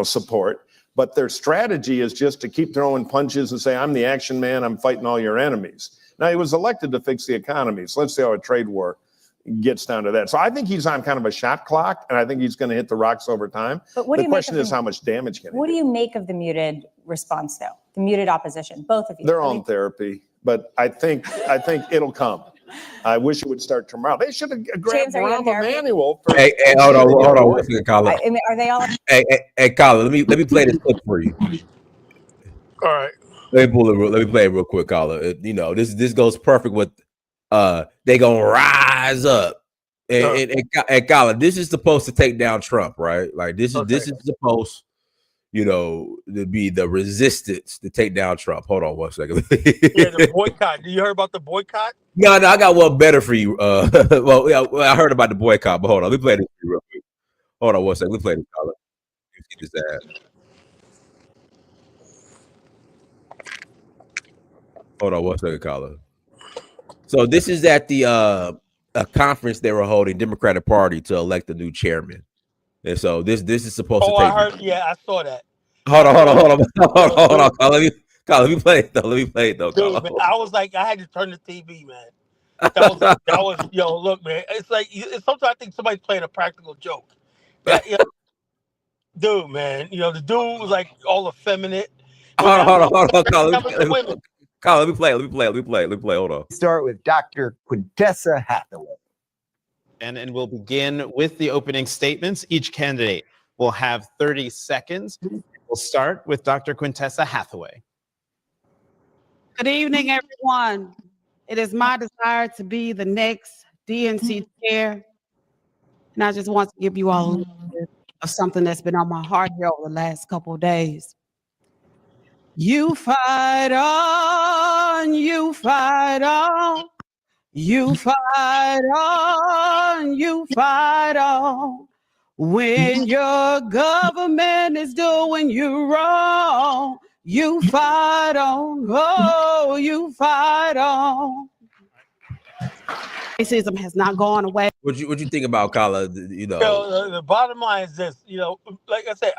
support. But their strategy is just to keep throwing punches and say, I'm the action man. I'm fighting all your enemies. Now, he was elected to fix the economy. So let's see how a trade war gets down to that. So I think he's on kind of a shot clock, and I think he's going to hit the rocks over time. But what do the you question is how much damage can he do? What do you make of the muted response, though? The muted opposition, both of you. They're on therapy, but I think it'll come. I wish it would start tomorrow. They should have grabbed Rahm Emanuel. Hey, hold on, one second, Colin. Are they all? Hey, Colin, let me play this clip for you. All right. Let me play it real quick, Colin. This goes perfect with they gonna rise up. And Colin, this is supposed to take down Trump, right? Like this is supposed, to be the resistance to take down Trump. Hold on one second. Yeah, the boycott. You heard about the boycott? No, I got one better for you. I heard about the boycott, but hold on. Let me play this for you real quick. Hold on one second. Let me play this, Colin. Let's get this ad. Hold on one second, Colin. So this is at the a conference they were holding, Democratic Party, to elect a new chairman. And so this is supposed to take. I heard. Yeah, I saw that. Hold on. Colin, let me play it though. Dude, man, I was like, I had to turn the TV, man. That was look, man. It's like sometimes I think somebody's playing a practical joke. Dude, man, the dude was like all effeminate. Hold on, Colin. Colin, let me play. Hold on. Start with Dr. Quintessa Hathaway. And we'll begin with the opening statements. Each candidate will have 30 seconds. We'll start with Dr. Quintessa Hathaway. Good evening, everyone. It is my desire to be the next DNC chair. And I just want to give you all a little bit of something that's been on my heart here over the last couple of days. You fight on, you fight on, you fight on, you fight on. When your government is doing you wrong, you fight on, oh, you fight on. Racism has not gone away. What you think about, Colin? The bottom line is this. Like I said,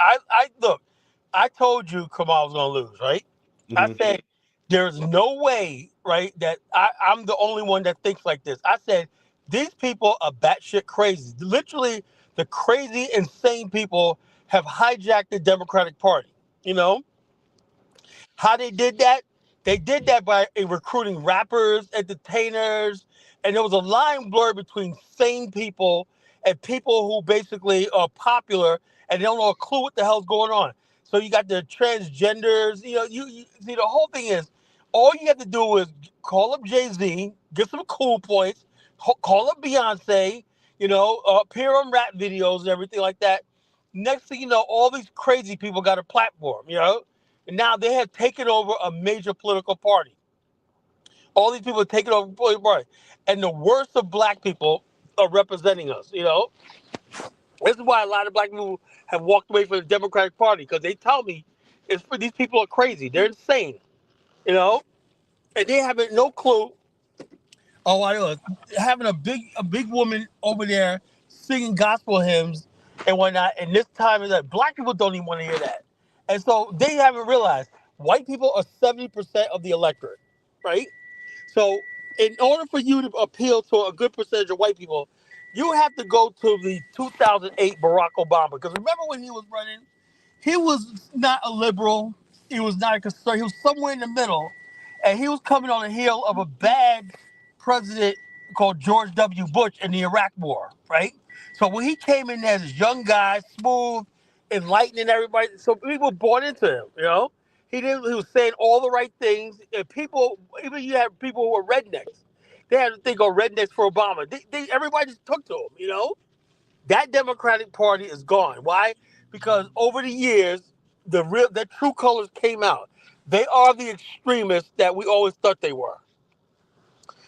I told you Kamal was going to lose, right? Mm-hmm. I said, there's no way, right, that I'm the only one that thinks like this. I said, these people are batshit crazy. Literally, the crazy, insane people have hijacked the Democratic Party. How they did that? They did that by recruiting rappers, entertainers, and there was a line blurred between sane people and people who basically are popular and they don't know a clue what the hell's going on. So you got the transgenders. You see, the whole thing is, all you have to do is call up Jay-Z, get some cool points, call up Beyonce, appear on rap videos and everything like that. Next thing you know, all these crazy people got a platform, and now they have taken over a major political party. All these people are taking over a political party, and the worst of black people are representing us. This is why a lot of black people have walked away from the Democratic Party, because they tell me these people are crazy. They're insane, and they have no clue. Oh, I know. Having a big woman over there singing gospel hymns and whatnot, and this time is that black people don't even want to hear that. And so they haven't realized white people are 70% of the electorate, right? So in order for you to appeal to a good percentage of white people, you have to go to the 2008 Barack Obama. Because remember when he was running, he was not a liberal. He was not a conservative. He was somewhere in the middle. And he was coming on the heel of a bad president called George W. Bush in the Iraq War, right? So when he came in as a young guy, smooth, enlightening everybody, so people bought into him, you know? He was saying all the right things. And people, even you have people who were rednecks. They had to think of rednecks for Obama. Everybody just took to him, you know? That Democratic Party is gone. Why? Because over the years, the true colors came out. They are the extremists that we always thought they were.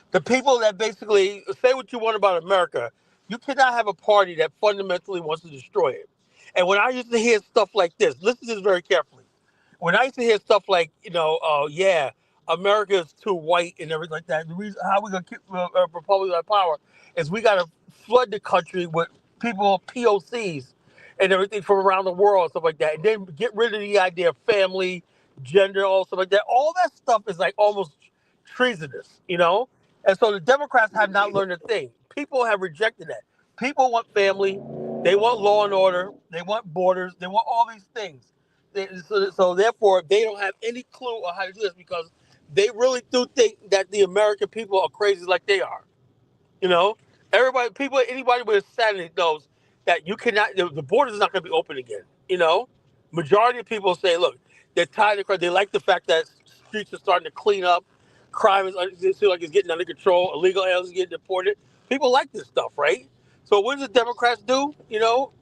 The people that basically say what you want about America, you cannot have a party that fundamentally wants to destroy it. And when I used to hear stuff like this, listen to this very carefully. When I used to hear stuff like, yeah, America is too white and everything like that, the reason how we're going to keep Republicans in power is we got to flood the country with people, POCs, and everything from around the world, stuff like that, and then get rid of the idea of family, gender, all stuff like that. All that stuff is like almost treasonous, you know? And so the Democrats have not learned a thing. People have rejected that. People want family, they want law and order, they want borders, they want all these things. So therefore, they don't have any clue on how to do this because they really do think that the American people are crazy like they are. You know, anybody with sanity knows that you cannot. The border is not going to be open again. You know, majority of people say, look, they're tired of crime. They like the fact that streets are starting to clean up. Crime is it seems like it's getting under control. Illegal aliens getting deported. People like this stuff, right? So what does the Democrats do? You know,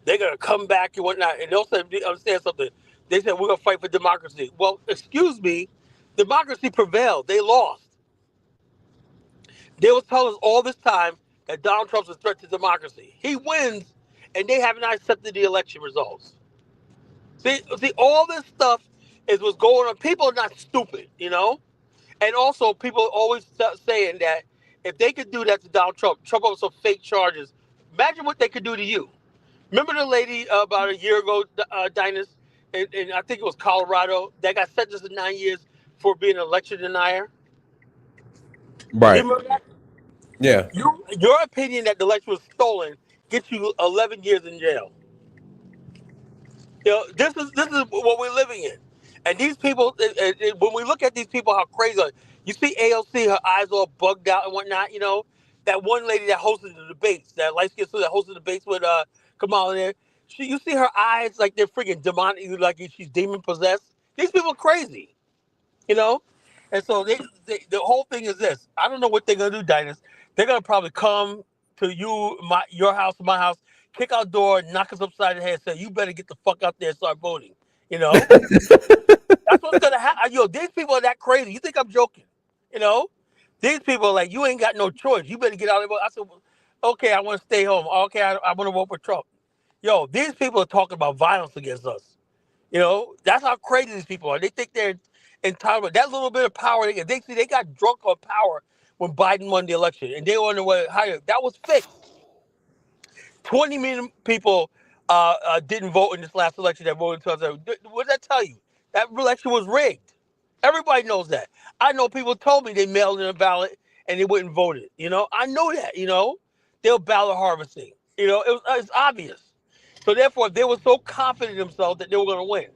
they're gonna come back and whatnot, and they'll say, understand something. They said we're gonna fight for democracy. Well, excuse me, democracy prevailed. They lost. They was telling us all this time that Donald Trump's a threat to democracy. He wins, and they have not accepted the election results. See, all this stuff is what's going on. People are not stupid, you know? And also, people are always saying that if they could do that to Donald Trump, Trump up some fake charges, imagine what they could do to you. Remember the lady about a year ago, Dinus, and I think it was Colorado, that got sentenced to 9 years for being an election denier? Right. You remember that? Yeah. Your opinion that the election was stolen gets you 11 years in jail. You know, this is what we're living in, and these people. When we look at these people, how crazy! You see AOC, her eyes all bugged out and whatnot. You know, that one lady that hosted the debates, that light skinned that hosted the debates with Kamala there. You see her eyes like they're freaking demonic, like she's demon possessed. These people are crazy. You know, and so the whole thing is this. I don't know what they're gonna do, Dinus. They're gonna probably come to your house, my house, kick our door, knock us upside the head, say, "You better get the fuck out there and start voting." You know, that's what's gonna happen. Yo, these people are that crazy. You think I'm joking? You know, these people are like, you ain't got no choice. You better get out of there. I said, okay, I want to stay home. Okay, I want to vote for Trump. Yo, these people are talking about violence against us. You know, that's how crazy these people are. They think they're entitled. That little bit of power, they got drunk on power when Biden won the election, and they were on the way higher. That was fixed. 20 million people didn't vote in this last election that voted in 2007. What does that tell you? That election was rigged. Everybody knows that. I know people told me they mailed in a ballot and they wouldn't vote it. You know, I know that. You know, they were ballot harvesting. You know, it's obvious. So therefore, they were so confident in themselves that they were going to win.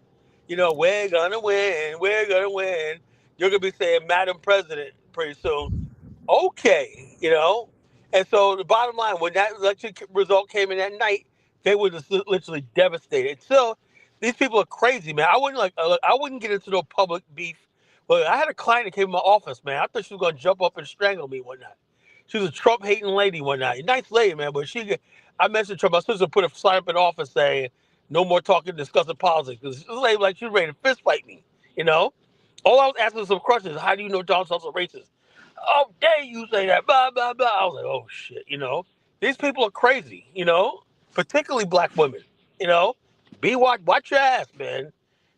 You know, we're going to win. We're going to win. You're going to be saying, Madam President, pretty soon. Okay, you know. And so the bottom line, when that election result came in that night, they were just literally devastated. So these people are crazy, man. I wouldn't get into no public beef. But I had a client that came in my office, man. I thought she was going to jump up and strangle me one night. She was a Trump-hating lady one night. Nice lady, man. But I mentioned Trump. My sister put a sign up in the office saying, no more talking, discussing politics. Because this lady, like, she was ready to fist fight me, you know? All I was asking some questions. How do you know Donald Trump's a racist? Oh, dare you say that? Blah, blah, blah. I was like, oh, shit, you know? These people are crazy, you know? Particularly black women, you know? Watch your ass, man.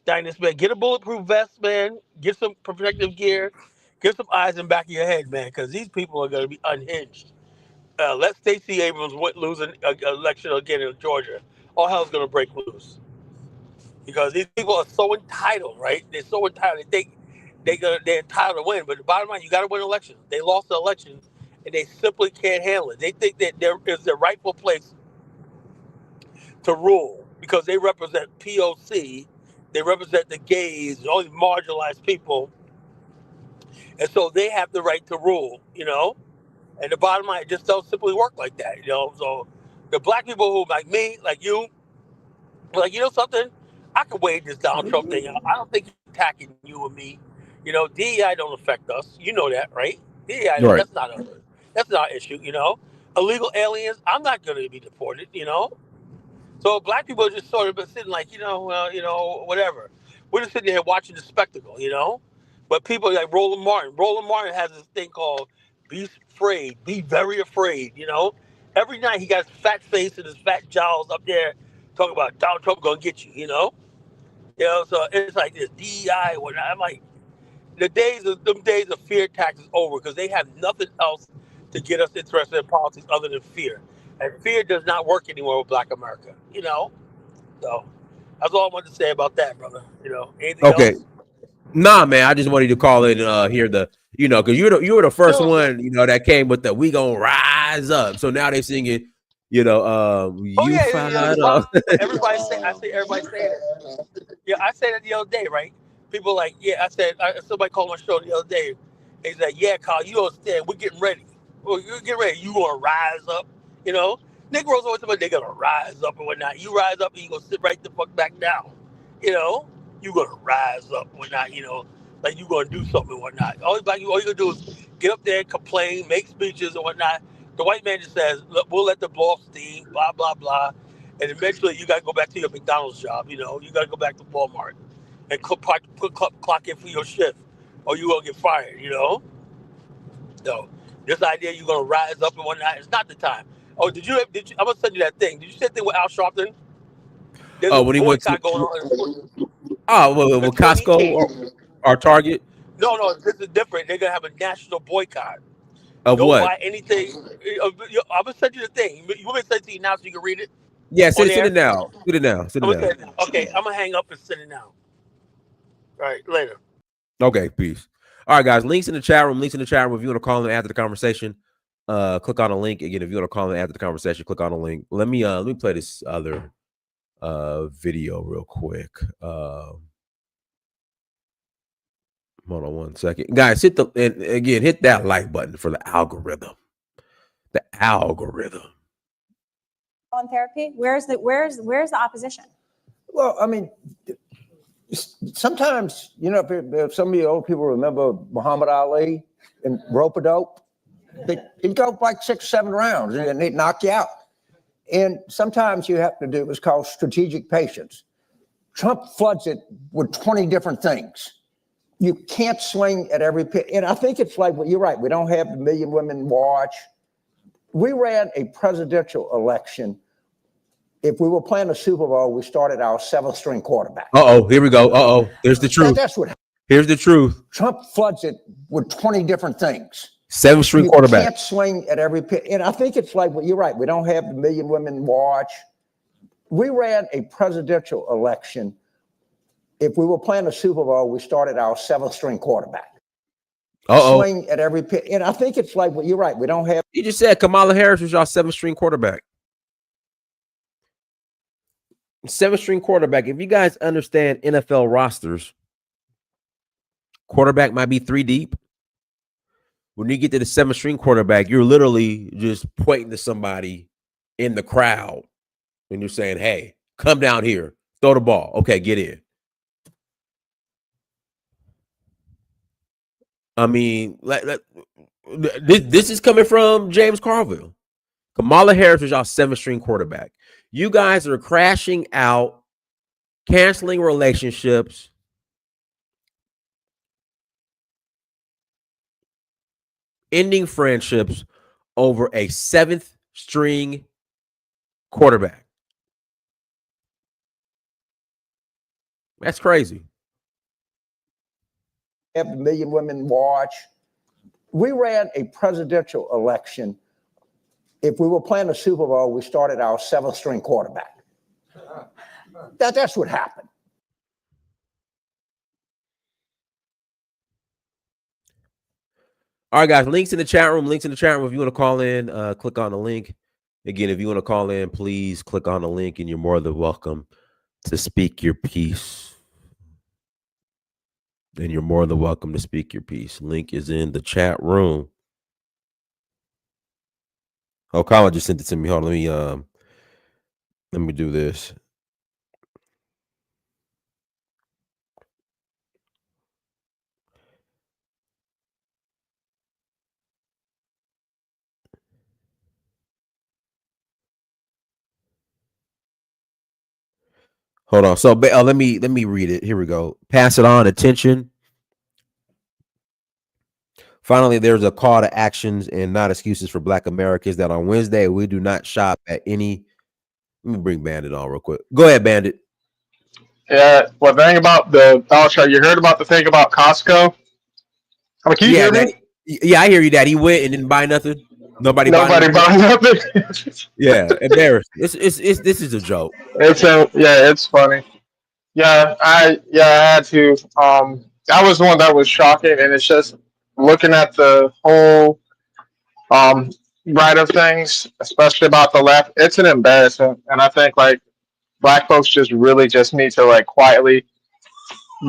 Dinus, man. Get a bulletproof vest, man. Get some protective gear. Get some eyes in the back of your head, man, because these people are going to be unhinged. Let Stacey Abrams lose an election again in Georgia. All hell's going to break loose. Because these people are so entitled, right? They're so entitled. They think they're entitled to win. But the bottom line, you got to win elections. They lost the election, and they simply can't handle it. They think that there is their rightful place to rule because they represent POC, they represent the gays, and all these marginalized people, and so they have the right to rule. And the bottom line, it just don't simply work like that. So the black people who like me, like you, like something, I could waive this Donald Trump thing out. I don't think he's attacking you and me. DEI don't affect us. You know that, right? DEI, Right. that's not an issue. Illegal aliens, I'm not going to be deported. So black people are just sort of sitting like, whatever. We're just sitting there watching the spectacle. But people like Roland Martin. Roland Martin has this thing called "Be Afraid, Be Very Afraid." Every night he got his fat face and his fat jowls up there talking about Donald Trump gonna get you. So it's like this DEI. Whatnot. I'm like, them days of fear tax is over because they have nothing else to get us interested in politics other than fear. And fear does not work anymore with Black America. So that's all I wanted to say about that, brother. Anything Okay. else? Nah, man. I just wanted to call in hear the, because you were the first one, that came with the "We Gonna Rise Up." So now they singing, you fired up. Everybody say everybody saying it. Yeah, I said it the other day, right? People like, yeah, somebody called my show the other day. They said, yeah, Carl, you don't understand. We're getting ready. Well, you're getting ready. You gonna rise up, Negroes always say they're gonna rise up and whatnot. You rise up and you gonna sit right the fuck back down. You gonna rise up and whatnot, like you gonna do something and whatnot. All you gonna do is get up there, complain, make speeches and whatnot. The white man just says, look, we'll let them blow off steam, blah, blah, blah. And eventually you got to go back to your McDonald's job, you got to go back to Walmart and clock in for your shift or you're going to get fired, So this idea you're going to rise up and whatnot, it's not the time. Oh, did you, I'm going to send you that thing. Did you see that thing with Al Sharpton? There's a When he went to, boycott going on. with Costco or Target? No, this is different. They're going to have a national boycott. Of Don't what? buy anything. I'm gonna send you the thing. You want me to send it to you now so you can read it? Yeah, On send it now. Send it now. Send it now. Send it now. Okay, I'm gonna hang up and send it now. All right, later. Okay, peace. All right, guys. Links in the chat room. If you want to call in after the conversation, click on a link. Again, if you want to call in after the conversation, click on a link. Let me play this other video real quick. Hold on one second. Guys, hit that like button for the algorithm. The algorithm. On therapy, where's the opposition? Well, I mean, sometimes, if some of you old people remember Muhammad Ali and rope-a-dope, he'd go like 6 or 7 rounds and he'd knock you out. And sometimes you have to do what's called strategic patience. Trump floods it with 20 different things. You can't swing at every pitch. And I think it's like, well, you're right. We don't have the Million Women March. We ran a presidential election. If we were playing a Super Bowl, we started our 7th-string quarterback. Here we go. There's the truth. That's what happened. Here's the truth. Trump floods it with 20 different things. 7th-string quarterback. You can't swing at every pitch. And I think it's like, well, you're right. We don't have the Million Women March. We ran a presidential election. If we were playing a Super Bowl, we started our 7th-string quarterback. Swing at every pitch. And I think it's like, well, you're right. We don't have. You just said Kamala Harris was y'all 7th-string quarterback. 7th-string quarterback. If you guys understand NFL rosters, quarterback might be 3 deep. When you get to the 7th-string quarterback, you're literally just pointing to somebody in the crowd and you're saying, hey, come down here, throw the ball. Okay, get in. I mean, this is coming from James Carville. Kamala Harris was y'all 7th-string quarterback. You guys are crashing out, canceling relationships, ending friendships over a 7th-string quarterback. That's crazy. Have the Million Women March. We ran a presidential election. If we were playing a Super Bowl, we started our 7th-string quarterback. That's what happened. All right, guys. Links in the chat room. Links in the chat room. If you want to call in, click on the link. Again, if you want to call in, please click on the link, and you're more than welcome to speak your piece. And you're more than welcome to speak your piece. Link is in the chat room. Oh, Colin just sent it to me. Hold on, let me do this. Hold on. So let me read it. Here we go. Pass it on. Attention. Finally, there's a call to actions and not excuses for Black Americans that on Wednesday we do not shop at any. Let me bring Bandit on real quick. Go ahead, Bandit. Yeah, well, the thing about you heard about the thing about Costco? I mean, can you hear me? Yeah, I hear you, Dad. He went and didn't buy nothing. Nobody bought nothing. Yeah, embarrassed. This is a joke. It's funny. I had to. That was the one that was shocking, and it's just looking at the whole right of things, especially about the left. It's an embarrassment, and I think like Black folks just really just need to like quietly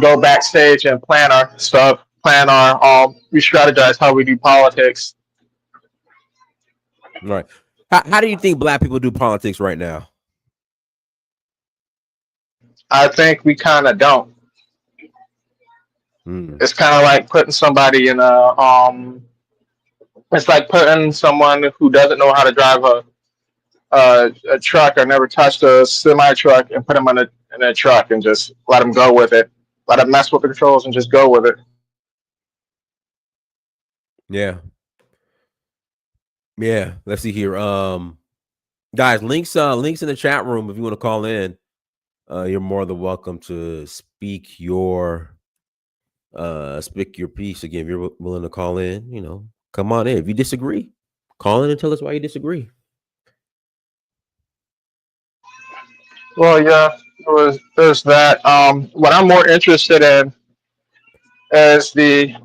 go backstage and plan our stuff, we strategize how we do politics. Right. How do you think Black people do politics right now? I think we kind of don't. It's kind of like putting somebody in it's like putting someone who doesn't know how to drive a truck or never touched a semi truck and put them in a truck and just let them go with it. Let them mess with the controls and just go with it. Yeah. Yeah. Let's see here. Guys, links in the chat room if you want to call in. You're more than welcome to speak your piece. Again, if you're willing to call in, come on in. If you disagree, call in and tell us why you disagree. Well, yeah, there's that. What I'm more interested in is the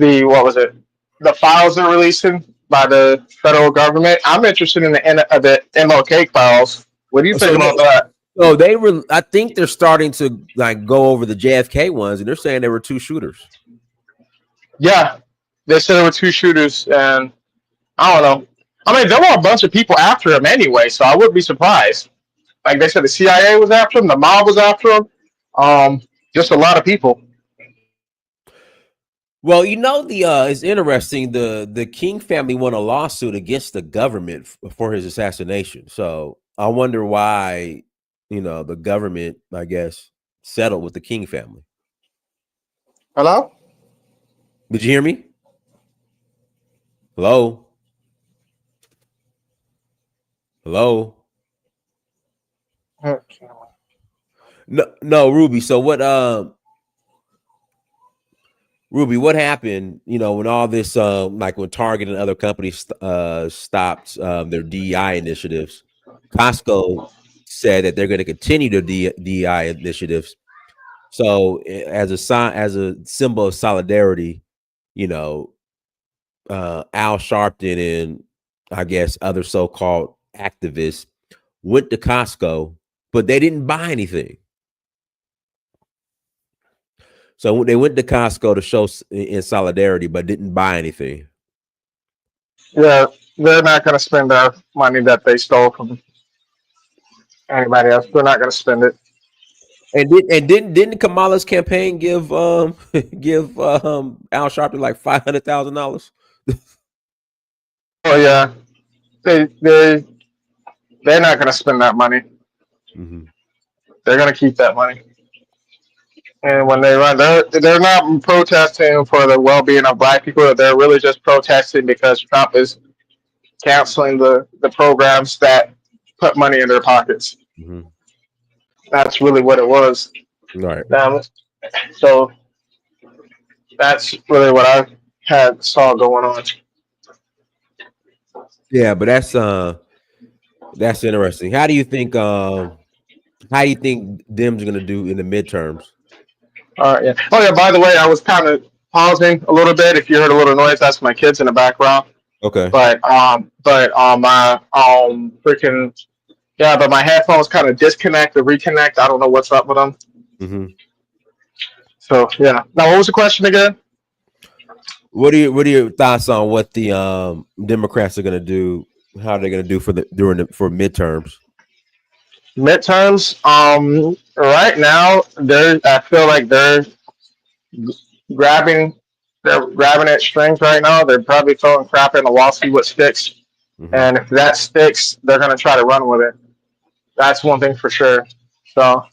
what was it? The files they're releasing by the federal government. I'm interested in the MLK files. What do you think about that? So I think they're starting to like go over the JFK ones, and they're saying there were 2 shooters. Yeah, they said there were 2 shooters, and I don't know. I mean, there were a bunch of people after him anyway, so I wouldn't be surprised. Like they said, the CIA was after him, the mob was after him. Just a lot of people. Well, it's interesting. The King family won a lawsuit against the government for his assassination. So I wonder why, the government, I guess, settled with the King family. Hello? Did you hear me? Hello? Hello? Okay. No, Ruby. So what? Ruby, what happened? When all this, like when Target and other companies stopped their DEI initiatives, Costco said that they're going to continue their DEI initiatives. So, as a symbol of solidarity, Al Sharpton and I guess other so-called activists went to Costco, but they didn't buy anything. So they went to Costco to show in solidarity, but didn't buy anything. Yeah, they're not going to spend their money that they stole from anybody else. They're not going to spend it. And didn't Kamala's campaign give Al Sharpton like $500,000? Oh yeah, they're not going to spend that money. Mm-hmm. They're going to keep that money. And when they run, they're not protesting for the well-being of Black people. They're really just protesting because Trump is canceling the programs that put money in their pockets. Mm-hmm. That's really what it was. Right. So that's really what I saw going on. Yeah, but that's interesting. How do you think Dem's gonna do in the midterms? Yeah. Oh yeah. By the way, I was kind of pausing a little bit. If you heard a little noise, that's my kids in the background. Okay. But my freaking yeah, but my headphones kind of disconnect or reconnect. I don't know what's up with them. Mm-hmm. So yeah. Now, what was the question again? What are your thoughts on what the Democrats are going to do? How they're going to do for midterms? Midterms. Right now, I feel like they're grabbing at strings right now. They're probably throwing crap in the wall, see what sticks. Mm-hmm. And if that sticks, they're going to try to run with it. That's one thing for sure. So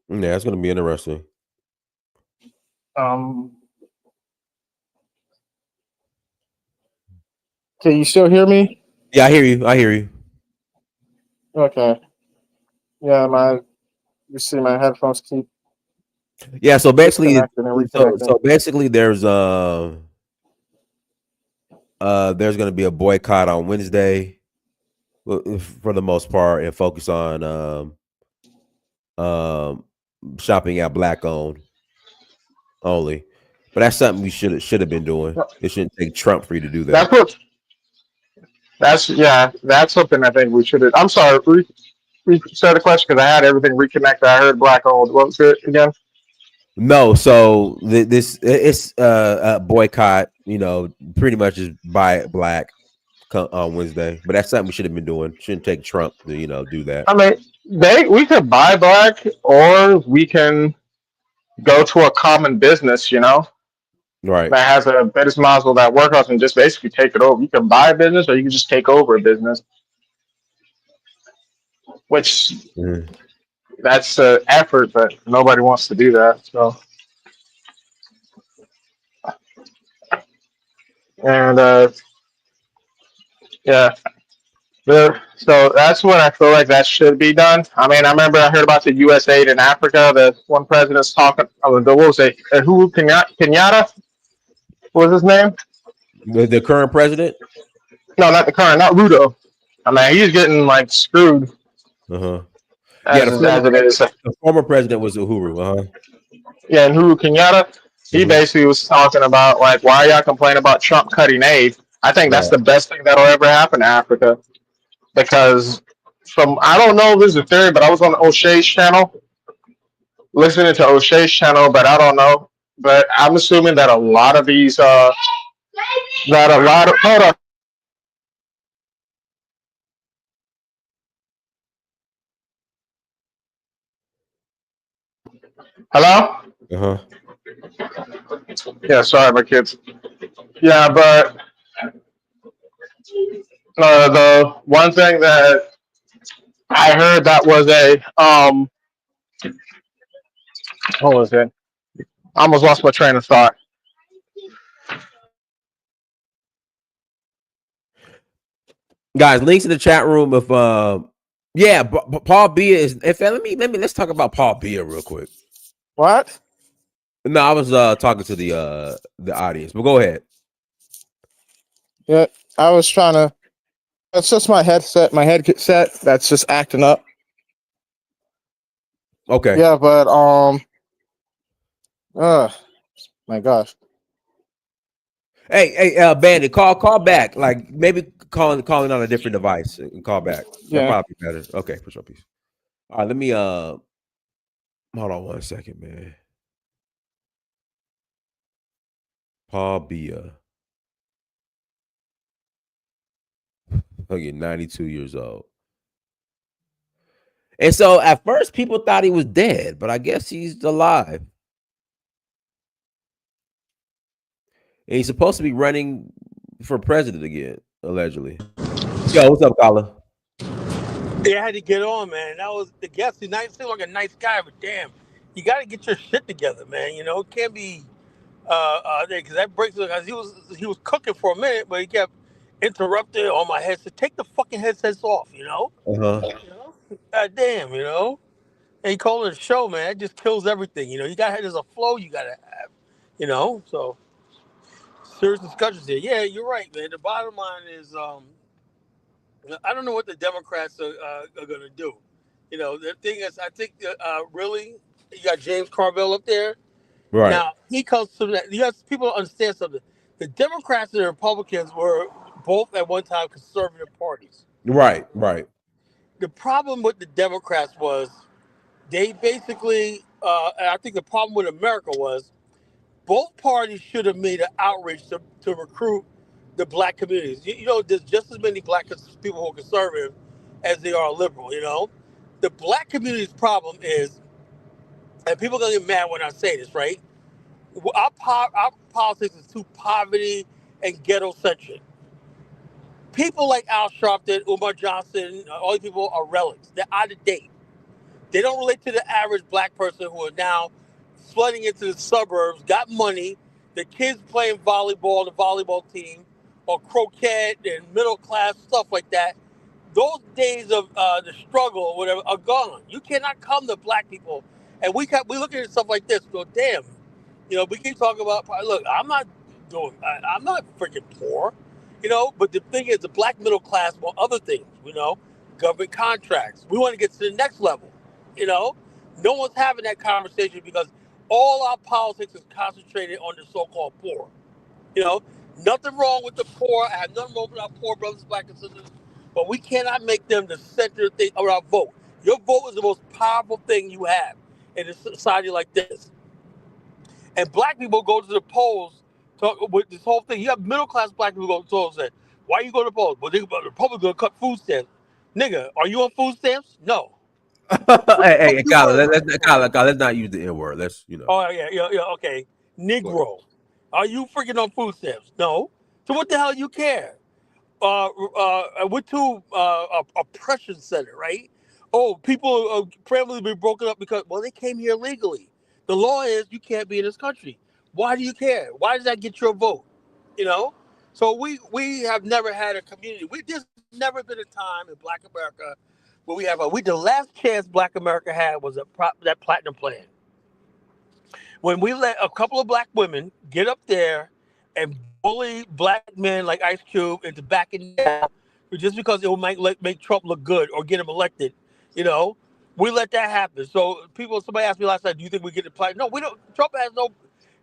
yeah, it's going to be interesting. Can you still hear me? Yeah, I hear you. Okay. Yeah, you see my headphones keep. Yeah, so basically, there's going to be a boycott on Wednesday, for the most part, and focus on shopping at Black owned only. But that's something we should have been doing. It shouldn't take Trump for you to do that. That's something I think we should have. I'm sorry, reset the question because I had everything reconnected. I heard Black owned. What was it again? No, so it's a boycott. Pretty much is buy Black on Wednesday. But that's something we should have been doing. Shouldn't take Trump to do that. I mean, we could buy Black, or we can go to a common business. Right. That has a business model that works and just basically take it over. You can buy a business, or you can just take over a business. Which that's an effort, but nobody wants to do that. So, and yeah, so that's what I feel like that should be done. I mean, I remember I heard about the U.S. aid in Africa. The one president's talking. What was it? Uhuru Kenyatta? What was his name? The current president? No, not the current. Not Ruto. I mean, he's getting like screwed. Uh-huh. The former president was Uhuru. Uh-huh. Yeah, and Uhuru Kenyatta, he basically was talking about like, why y'all complaining about Trump cutting aid? I think that's the best thing that'll ever happen to Africa, because I don't know if this is a theory, but I was on O'Shea's channel, listening to O'Shea's channel, but I don't know. But I'm assuming that a lot of these, hold on. Hello? Uh-huh. Yeah, sorry, my kids. Yeah, but the one thing that I heard that was what was it? I almost lost my train of thought. Guys, links in the chat room. If Paul Biya is. Let's talk about Paul Biya real quick. What? No, I was talking to the audience, but go ahead. Yeah, I was trying to. That's just my headset. My headset that's just acting up. Okay. Yeah, but my gosh. Hey, Bandit, call back. Like maybe calling on a different device and call back. Yeah. That'd probably be better. Okay, push up, peace. All right, let me hold on 1 second, man. Paul Biya. Okay, 92 years old. And so at first people thought he was dead, but I guess he's alive. And he's supposed to be running for president again, allegedly. Yo, what's up, Kala? Yeah, I had to get on, man. That was the guest. He seemed like a nice guy, but damn, you got to get your shit together, man. It can't be because that breaks. Because he was cooking for a minute, but he kept interrupting on my headset. Take the fucking headsets off, Uh-huh. God damn, And he called it a show, man. It just kills everything, You got there's a flow you got to have, So serious discussions here. Yeah, you're right, man. The bottom line is, I don't know what the Democrats are going to do. The thing is, I think really You got James Carville up there. Right. Now he comes from that. You guys, people don't understand something. The Democrats and the Republicans were both at one time conservative parties. Right. Right. The problem with the Democrats was they basically, and I think the problem with America was both parties should have made an outreach to recruit the black communities. You know, there's just as many black people who are conservative as they are liberal. You know, the black community's problem is, and people are gonna get mad when I say this, right? Our politics is too poverty and ghetto centric. People like Al Sharpton, Umar Johnson, all these people are relics. They're out of date. They don't relate to the average black person who are now flooding into the suburbs, got money, the kids playing volleyball, the volleyball team, or croquet and middle class stuff like that. Those days of the struggle or whatever are gone. You cannot come to black people. And we look at stuff like this, go, damn. You know, we keep talking about, look, I'm not freaking poor, you know, but the thing is, the black middle class want other things, you know, government contracts. We want to get to the next level, you know. No one's having that conversation because all our politics is concentrated on the so-called poor, you know. Nothing wrong with the poor. I have nothing wrong with our poor brothers, black and sisters, but we cannot make them the center thing of our vote. Your vote is the most powerful thing you have in a society like this. And black people go to the polls talk with this whole thing. You have middle class black people go to the polls and say, why you go to the polls? Well, the Republicans gonna cut food stamps. Nigga, are you on food stamps? No. Hey, Kyla, let's not use the N word. Let's, you know. Oh yeah, okay. Negro, are you freaking on food stamps? No. So what the hell you care? Went to oppression center, right? Oh, people, families be broken up because, well, they came here legally. The law is you can't be in this country. Why do you care? Why does that get your vote? You know? So we have never had a community. There's never been a time in Black America where we have the last chance Black America had was that platinum plan. When we let a couple of black women get up there and bully black men like Ice Cube into backing down just because it might make Trump look good or get him elected, you know, we let that happen. So somebody asked me last night, do you think we get the platinum? No, we don't. Trump has no.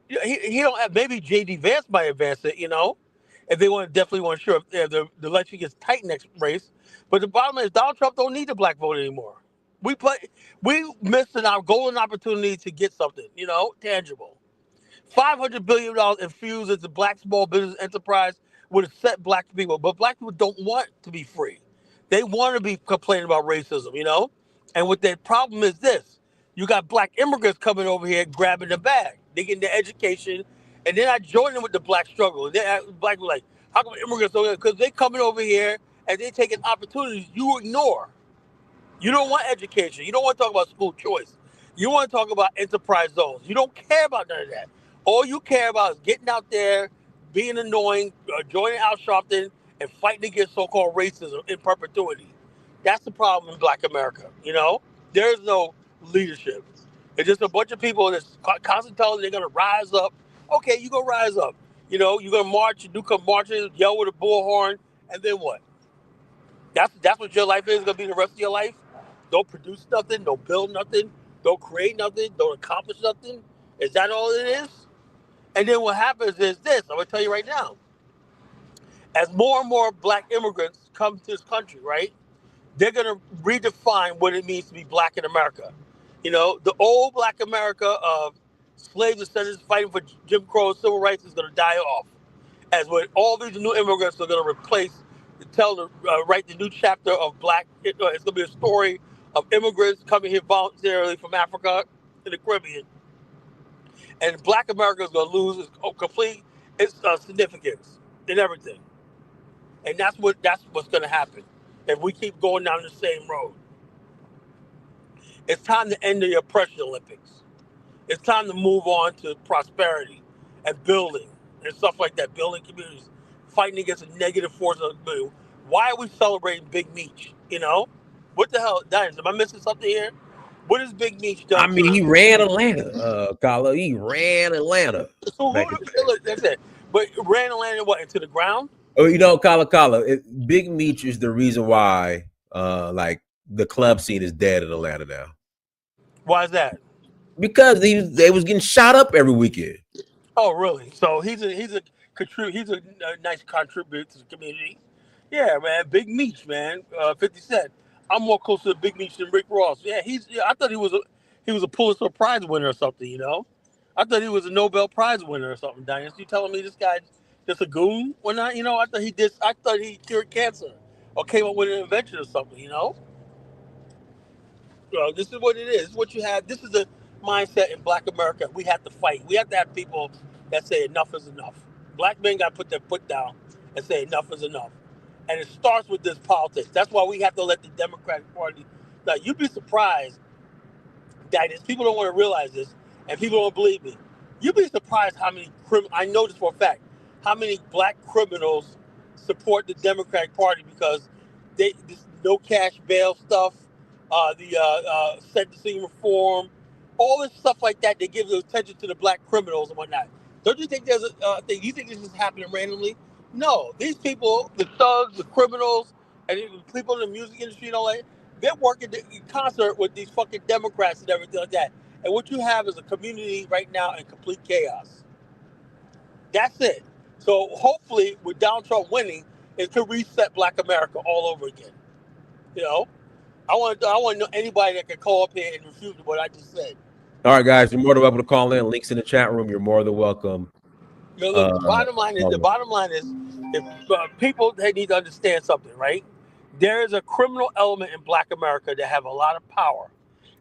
He don't have. Maybe J.D. Vance might advance it, you know, if they definitely want to sure if the election gets tight next race. But the bottom is Donald Trump don't need the black vote anymore. We missed our golden opportunity to get something, you know, tangible. $500 billion infused into black small business enterprise would have set black people. But black people don't want to be free. They want to be complaining about racism, you know? And what their problem is this. You got black immigrants coming over here grabbing the bag. They getting their education, and they're not joining with the black struggle. Black people like, how come immigrants over here? Because they coming over here and they taking opportunities you ignore. You don't want education. You don't want to talk about school choice. You want to talk about enterprise zones. You don't care about none of that. All you care about is getting out there, being annoying, joining Al Sharpton, and fighting against so-called racism in perpetuity. That's the problem in Black America, you know? There's no leadership. It's just a bunch of people that's constantly telling they're going to rise up. Okay, you go rise up. You know, you're going to march, do come marches, yell with a bullhorn, and then what? That's what your life is going to be the rest of your life? Don't produce nothing, don't build nothing, don't create nothing, don't accomplish nothing. Is that all it is? And then what happens is this, I'm going to tell you right now. As more and more black immigrants come to this country, right, they're going to redefine what it means to be black in America. You know, the old black America of slave descendants fighting for Jim Crow civil rights is going to die off. As when all these new immigrants are going to write the new chapter of black, it's going to be a story of immigrants coming here voluntarily from Africa to the Caribbean. And black America is going to lose its significance in everything. And that's what's going to happen if we keep going down the same road. It's time to end the oppression Olympics. It's time to move on to prosperity and building and stuff like that, building communities, fighting against a negative force of the moon. Why are we celebrating Big Meech, you know? What the hell, Diane, am I missing something here? What is Big Meech done? I mean, he ran Atlanta, Carla. He ran Atlanta. So that's it. But ran Atlanta what, into the ground? Oh, you know, Carla, Big Meech is the reason why, like, the club scene is dead in Atlanta now. Why is that? Because they was getting shot up every weekend. Oh, really? So he's a nice contributor to the community. Yeah, man. Big Meech, man. 50 Cent. I'm more close to Big Meech than Rick Ross. Yeah, I thought he was a Pulitzer Prize winner or something. You know, I thought he was a Nobel Prize winner or something. Diane, you telling me this guy just a goon or not? You know, I thought he cured cancer or came up with an invention or something. You know. This is what it is. This is what you have. This is the mindset in Black America. We have to fight. We have to have people that say enough is enough. Black men got to put their foot down and say enough is enough. And it starts with this politics. That's why we have to let the Democratic Party. Like, you'd be surprised that is, people don't want to realize this, and people don't believe me. You'd be surprised how many I know this for a fact. How many black criminals support the Democratic Party because this no cash bail stuff, the sentencing reform, all this stuff like that. They give the attention to the black criminals and whatnot. Don't you think there's a thing? You think this is happening randomly? No, these people, the thugs, the criminals, and the people in the music industry and all that, they're working in concert with these fucking Democrats and everything like that. And what you have is a community right now in complete chaos. That's it. So hopefully, with Donald Trump winning, it could reset Black America all over again. You know, I want to know anybody that can call up here and refute what I just said. All right, guys, you're more than welcome to call in. Links in the chat room. You're more than welcome. You know, look, the bottom line is, if people, they need to understand something, right? There is a criminal element in Black America that have a lot of power.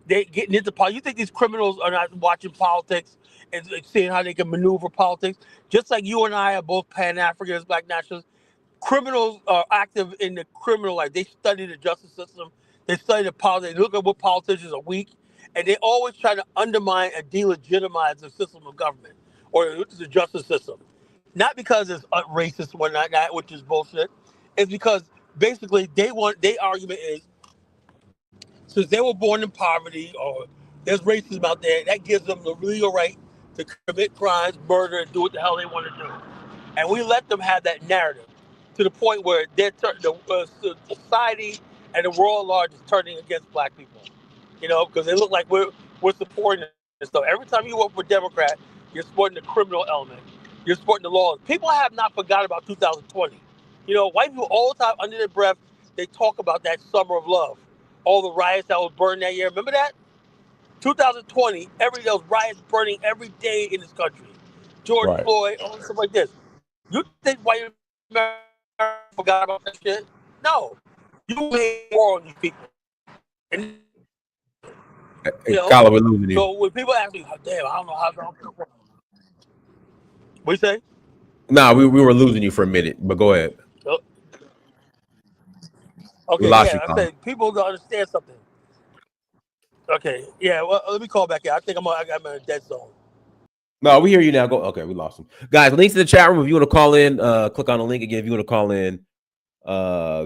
They getting into politics. You think these criminals are not watching politics and seeing how they can maneuver politics? Just like you and I are both Pan-Africans, Black nationalists, criminals are active in the criminal life. They study the justice system. They study the politics. They look at what politicians are weak, and they always try to undermine and delegitimize the system of government or the justice system. Not because it's racist or not, which is bullshit. It's because basically their argument is, since they were born in poverty or there's racism out there, that gives them the legal right to commit crimes, murder, and do what the hell they want to do. And we let them have that narrative to the point where the society and the world at large is turning against Black people. You know, because they look like we're supporting it. So every time you vote for Democrat, you're supporting the criminal element. You're supporting the laws. People have not forgotten about 2020. You know, white people all the time under their breath, they talk about that summer of love. All the riots that was burned that year. Remember that? 2020, there was riots burning every day in this country. George Floyd, all stuff like this. You think white America forgot about that shit? No. You made war on these people. And, you know, Kyler, we're losing you. so when people ask me, oh, damn, I don't know how to. What you say? Nah, we were losing you for a minute, but go ahead. Okay, lost yeah, you, I said people don't understand something. Okay, yeah, well, let me call back in. I think I'm in a dead zone. No, we hear you now. Go. Okay, we lost him. Guys, links in the chat room. If you want to call in, click on the link again. If you want to call in,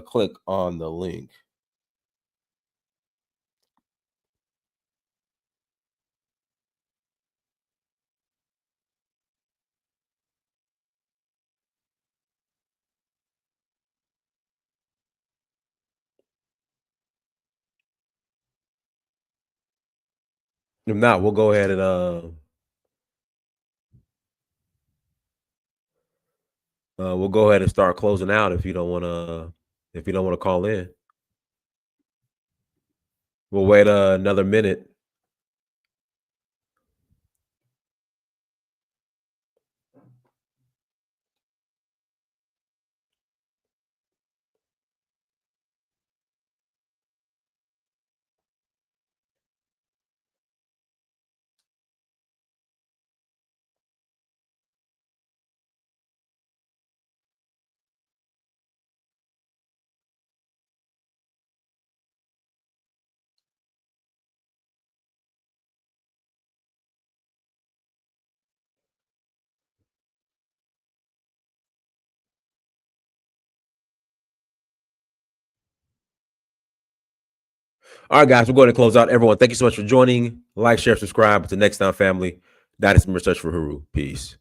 click on the link. If not, we'll go ahead and we'll go ahead and start closing out if you don't want to call in. We'll wait another minute. All right, guys, we're going to close out. Everyone, thank you so much for joining. Like, share, subscribe. Until next time, family. That is Research for Huru. Peace.